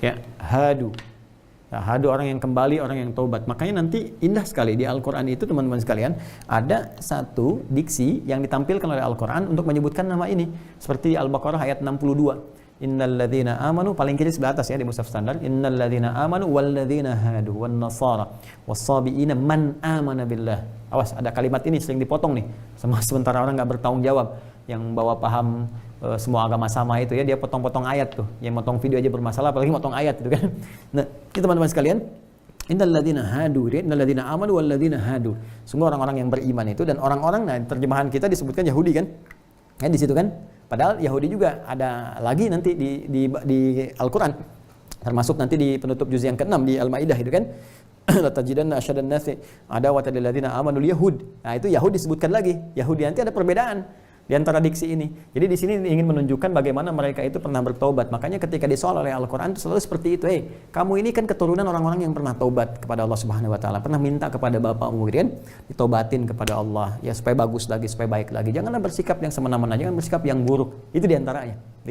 ya, hadu. Nah, hadu orang yang kembali, orang yang taubat. Makanya nanti indah sekali di Al-Quran itu teman-teman sekalian, ada satu diksi yang ditampilkan oleh Al-Quran untuk menyebutkan nama ini. Seperti Al-Baqarah ayat 62. innalladzina amanu paling kiri sebelah atas ya di mushaf standar, innalladzina amanu walladzina hadu wan nasara was-sabiina man amana billah. Awas, ada kalimat ini sering dipotong nih. Sementara orang nggak bertanggung jawab, yang bawa paham semua agama sama itu ya, dia potong-potong ayat tuh. Yang potong video aja bermasalah, apalagi potong ayat itu kan. Nah, itu teman-teman sekalian, innalladzina hadu, innalladzina amanu walladzina hadu. Semua orang-orang yang beriman itu, dan orang-orang, nah terjemahan kita disebutkan Yahudi kan? Ya, di situ kan. Padahal Yahudi juga ada lagi nanti di Al-Quran, termasuk nanti di penutup juz yang ke-6 di Al-Maidah itu kan, latajidanna asyaddan nasi adawatan lil ladzina amanul yahud. Nah, itu Yahudi disebutkan lagi. Yahudi nanti ada perbedaan di antara diksi ini. Jadi di sini ingin menunjukkan bagaimana mereka itu pernah bertobat. Makanya ketika disoal oleh Al-Quran itu selalu seperti itu. Kamu ini kan keturunan orang-orang yang pernah tobat kepada Allah Subhanahu Wa Taala, pernah minta kepada bapakmu kan, ditobatin kepada Allah ya supaya bagus lagi, supaya baik lagi. Janganlah bersikap yang semena-mena, jangan bersikap yang buruk. Itu diantaranya.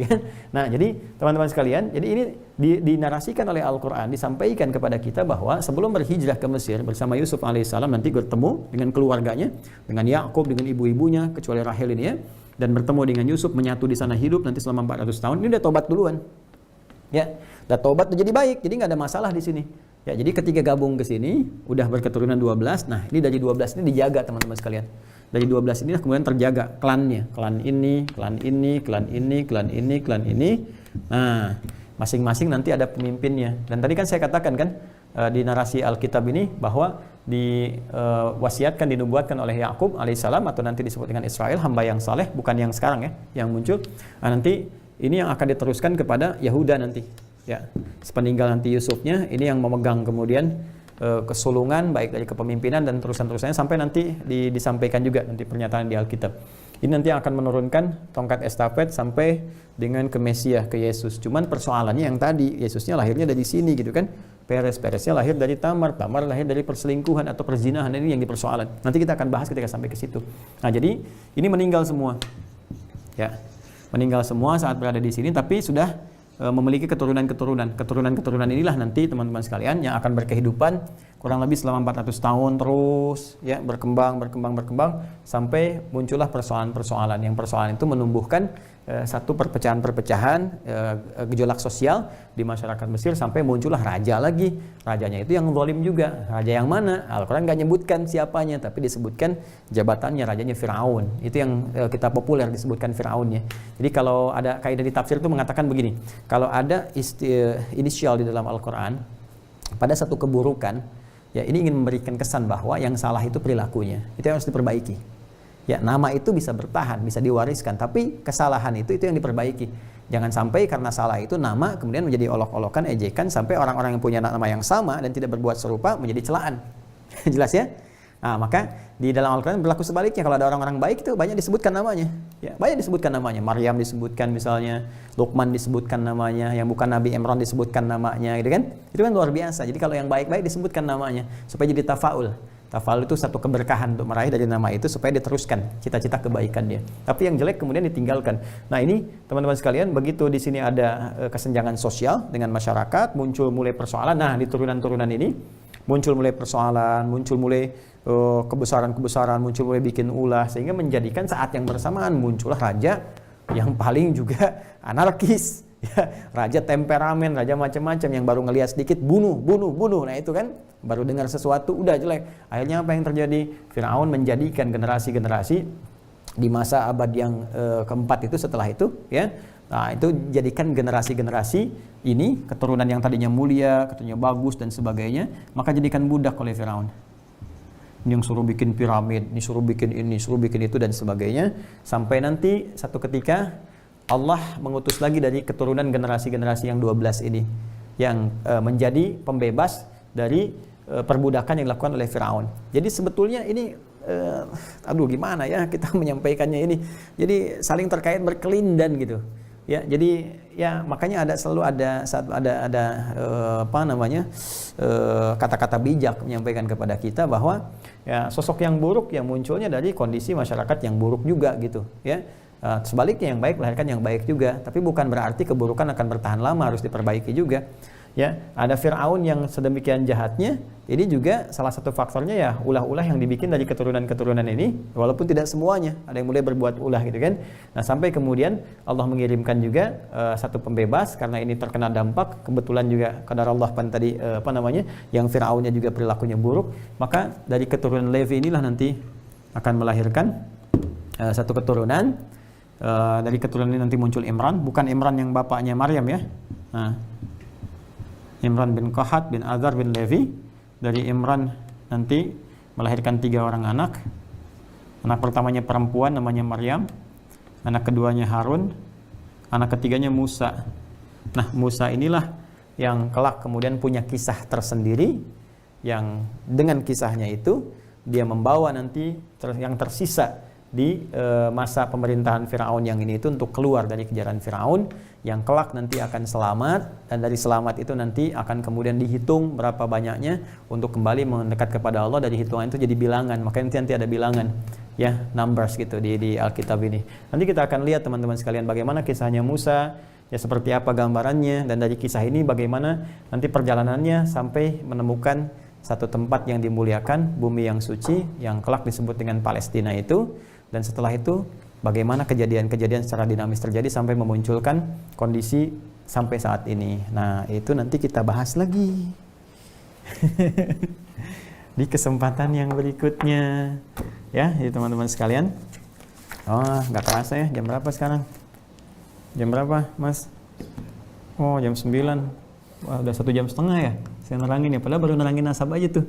Nah, jadi teman-teman sekalian, jadi ini dinarasikan oleh Al-Quran, disampaikan kepada kita bahwa sebelum berhijrah ke Mesir bersama Yusuf alaihissalam, nanti bertemu dengan keluarganya, dengan Yakub, dengan ibu-ibunya, kecuali Rahel ini ya, dan bertemu dengan Yusuf, menyatu di sana hidup nanti selama 400 tahun. Ini udah tobat duluan. Ya, udah tobat udah jadi baik, jadi nggak ada masalah di sini. Ya, jadi ketika gabung ke sini udah berketurunan 12. Nah, ini dari 12 ini dijaga teman-teman sekalian. Dari 12 ini kemudian terjaga klannya, klan ini, klan ini, klan ini, klan ini, klan ini. Nah, masing-masing nanti ada pemimpinnya. Dan tadi kan saya katakan kan di narasi Alkitab ini bahwa diwasiatkan, dinubuatkan oleh Yakub alaihissalam, atau nanti disebut dengan Israel, hamba yang saleh, bukan yang sekarang ya, yang muncul. Nah, nanti ini yang akan diteruskan kepada Yahuda nanti. Ya, sepeninggal nanti Yusufnya, ini yang memegang kemudian kesulungan baik dari kepemimpinan dan terusan-terusannya sampai nanti disampaikan juga nanti pernyataan di Alkitab. Ini nanti akan menurunkan tongkat estafet sampai dengan ke Mesias, ke Yesus. Cuman persoalannya yang tadi, Yesusnya lahirnya dari sini gitu kan. Peresnya lahir dari Tamar lahir dari perselingkuhan atau perzinahan, ini yang dipersoalan. Nanti kita akan bahas ketika sampai ke situ. Nah, jadi ini meninggal semua. Ya. Meninggal semua saat berada di sini, tapi sudah memiliki keturunan-keturunan. Keturunan-keturunan inilah nanti teman-teman sekalian yang akan berkehidupan kurang lebih selama 400 tahun terus ya, berkembang sampai muncullah persoalan-persoalan. Yang persoalan itu menumbuhkan satu perpecahan-perpecahan, gejolak sosial di masyarakat Mesir, sampai muncullah raja lagi. Rajanya itu yang zalim juga. Raja yang mana? Al-Quran nggak nyebutkan siapanya, tapi disebutkan jabatannya, rajanya Firaun. Itu yang kita populer disebutkan Firaunnya. Jadi kalau ada kaidah di tafsir itu mengatakan begini, kalau ada inisial di dalam Al-Quran pada satu keburukan, ya ini ingin memberikan kesan bahwa yang salah itu perilakunya, itu yang harus diperbaiki. Ya, nama itu bisa bertahan, bisa diwariskan, tapi kesalahan itu yang diperbaiki. Jangan sampai karena salah itu nama kemudian menjadi olok-olokan, ejekan, sampai orang-orang yang punya nama yang sama dan tidak berbuat serupa menjadi celaan. Jelas ya? Nah, maka di dalam Al-Quran berlaku sebaliknya. Kalau ada orang-orang baik itu banyak disebutkan namanya. Ya, banyak disebutkan namanya. Maryam disebutkan misalnya, Luqman disebutkan namanya, yang bukan Nabi Imran disebutkan namanya, gitu kan? Itu kan luar biasa. Jadi kalau yang baik-baik disebutkan namanya supaya jadi tafaul. Tafaul itu satu keberkahan untuk meraih dari nama itu supaya diteruskan cita-cita kebaikan dia. Tapi yang jelek kemudian ditinggalkan. Nah, ini teman-teman sekalian, begitu di sini ada kesenjangan sosial dengan masyarakat, muncul mulai persoalan. Nah, di turunan-turunan ini muncul mulai persoalan, muncul mulai kebesaran-kebesaran, muncul mulai bikin ulah, sehingga menjadikan saat yang bersamaan muncullah raja yang paling juga anarkis. Ya, raja temperamen, raja macam-macam, yang baru ngelihat sedikit bunuh. Nah, itu kan baru dengar sesuatu udah jelek. Akhirnya apa yang terjadi? Firaun menjadikan generasi-generasi di masa abad yang keempat itu, setelah itu ya. Nah, itu jadikan generasi-generasi ini, keturunan yang tadinya mulia, keturunan bagus dan sebagainya, maka jadikan budak oleh Firaun. Yang suruh bikin piramid, suruh bikin ini, suruh bikin itu dan sebagainya, sampai nanti satu ketika Allah mengutus lagi dari keturunan generasi-generasi yang 12 ini, yang menjadi pembebas dari perbudakan yang dilakukan oleh Firaun. Jadi sebetulnya ini gimana ya kita menyampaikannya ini. Jadi saling terkait, berkelindan gitu. Ya, jadi ya makanya selalu ada kata-kata bijak menyampaikan kepada kita bahwa ya sosok yang buruk yang munculnya dari kondisi masyarakat yang buruk juga gitu, ya. Sebaliknya yang baik melahirkan yang baik juga, tapi bukan berarti keburukan akan bertahan lama, harus diperbaiki juga. Ya, ada Fir'aun yang sedemikian jahatnya. Ini juga salah satu faktornya ya ulah-ulah yang dibikin dari keturunan-keturunan ini, walaupun tidak semuanya, ada yang mulai berbuat ulah gitu kan. Nah, sampai kemudian Allah mengirimkan juga satu pembebas karena ini terkena dampak, kebetulan juga qadarullah tadi yang Fir'aunnya juga perilakunya buruk, maka dari keturunan Levi inilah nanti akan melahirkan satu keturunan. Dari keturunan ini nanti muncul Imran, bukan Imran yang bapaknya Maryam ya. Nah, Imran bin Qahat bin Azar bin Levi. Dari Imran nanti melahirkan 3 orang anak. Anak pertamanya perempuan namanya Maryam, anak keduanya Harun, anak ketiganya Musa. Nah, Musa inilah yang kelak kemudian punya kisah tersendiri, yang dengan kisahnya itu dia membawa nanti yang tersisa di masa pemerintahan Fir'aun yang ini itu untuk keluar dari kejaran Fir'aun, yang kelak nanti akan selamat, dan dari selamat itu nanti akan kemudian dihitung berapa banyaknya untuk kembali mendekat kepada Allah. Dari hitungan itu jadi bilangan, makanya nanti ada bilangan ya, numbers gitu di Alkitab ini. Nanti kita akan lihat teman-teman sekalian bagaimana kisahnya Musa, ya seperti apa gambarannya, dan dari kisah ini bagaimana nanti perjalanannya sampai menemukan satu tempat yang dimuliakan, bumi yang suci yang kelak disebut dengan Palestina itu. Dan setelah itu bagaimana kejadian-kejadian secara dinamis terjadi sampai memunculkan kondisi sampai saat ini. Nah, itu nanti kita bahas lagi di kesempatan yang berikutnya ya, jadi teman-teman sekalian. Oh, nggak kerasa ya, jam berapa sekarang? Jam berapa, Mas? Oh, jam 9. Wah, udah 1,5 jam ya saya nerangin ya, padahal baru nerangin nasab aja tuh.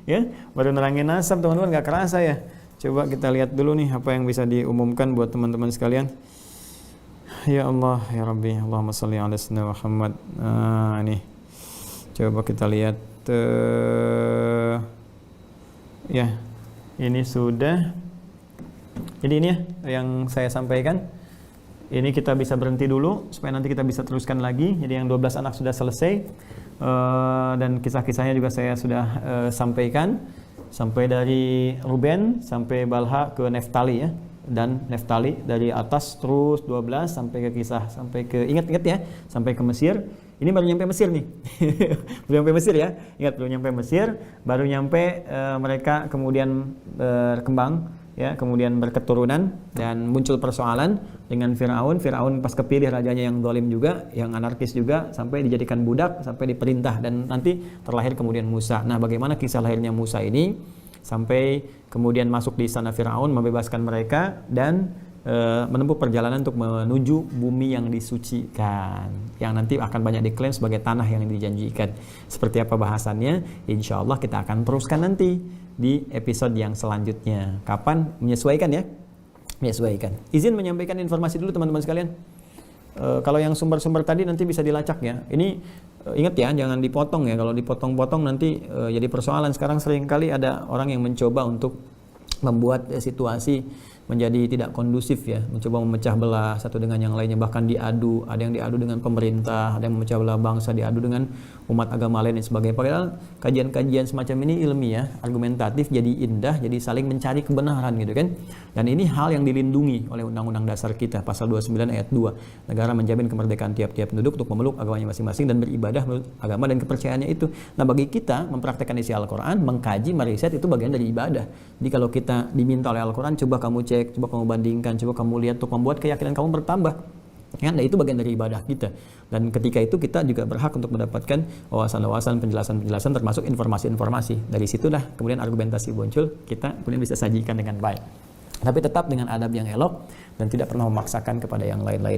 Ya, baru nerangin nasab teman-teman, nggak kerasa ya. Coba kita lihat dulu nih apa yang bisa diumumkan buat teman-teman sekalian. Ya Allah, ya Rabbi, Allahumma sholli ala sayyidina Muhammad. Ini coba kita lihat. Ya, ini sudah. Jadi ini ya yang saya sampaikan. Ini kita bisa berhenti dulu supaya nanti kita bisa teruskan lagi. Jadi yang 12 anak sudah selesai, dan kisah-kisahnya juga saya sudah sampaikan. Sampai dari Ruben sampai Balha ke Neftali ya, dan Neftali dari atas terus 12 sampai ke kisah, sampai ke ingat-ingat ya, sampai ke Mesir. Ini baru nyampe Mesir nih. Belum nyampe Mesir ya. Ingat, belum nyampe Mesir, baru nyampe mereka kemudian berkembang ya, kemudian berketurunan dan muncul persoalan dengan Fir'aun. Fir'aun pas kepilih rajanya yang zalim juga, yang anarkis juga, sampai dijadikan budak, sampai diperintah, dan nanti terlahir kemudian Musa. Nah, bagaimana kisah lahirnya Musa ini sampai kemudian masuk di istana Fir'aun, membebaskan mereka dan menempuh perjalanan untuk menuju bumi yang disucikan, yang nanti akan banyak diklaim sebagai tanah yang dijanjikan. Seperti apa bahasannya? Insya Allah kita akan teruskan nanti di episode yang selanjutnya. Kapan? Menyesuaikan ya? Menyesuaikan. Izin menyampaikan informasi dulu teman-teman sekalian. Kalau yang sumber-sumber tadi nanti bisa dilacak ya. Ini ingat ya, jangan dipotong ya. Kalau dipotong-potong nanti jadi persoalan. Sekarang seringkali ada orang yang mencoba untuk membuat situasi menjadi tidak kondusif ya, mencoba memecah belah satu dengan yang lainnya, bahkan diadu, ada yang diadu dengan pemerintah, ada yang memecah belah bangsa, diadu dengan umat agama lain dan sebagainya. Padahal kajian-kajian semacam ini ilmiah, argumentatif, jadi indah, jadi saling mencari kebenaran gitu kan. Dan ini hal yang dilindungi oleh Undang-Undang Dasar kita, pasal 29 ayat 2. Negara menjamin kemerdekaan tiap-tiap penduduk untuk memeluk agamanya masing-masing dan beribadah menurut agama dan kepercayaannya itu. Nah, bagi kita mempraktekkan isi Al-Quran, mengkaji, meriset, itu bagian dari ibadah. Jadi kalau kita diminta oleh Al-Quran, coba kamu cek, coba kamu bandingkan, coba kamu lihat untuk membuat keyakinan kamu bertambah. Ya, nah itu bagian dari ibadah kita. Dan ketika itu kita juga berhak untuk mendapatkan wawasan-wawasan, penjelasan-penjelasan, termasuk informasi-informasi. Dari situlah kemudian argumentasi muncul, kita kemudian bisa sajikan dengan baik. Tapi tetap dengan adab yang elok dan tidak pernah memaksakan kepada yang lain-lain.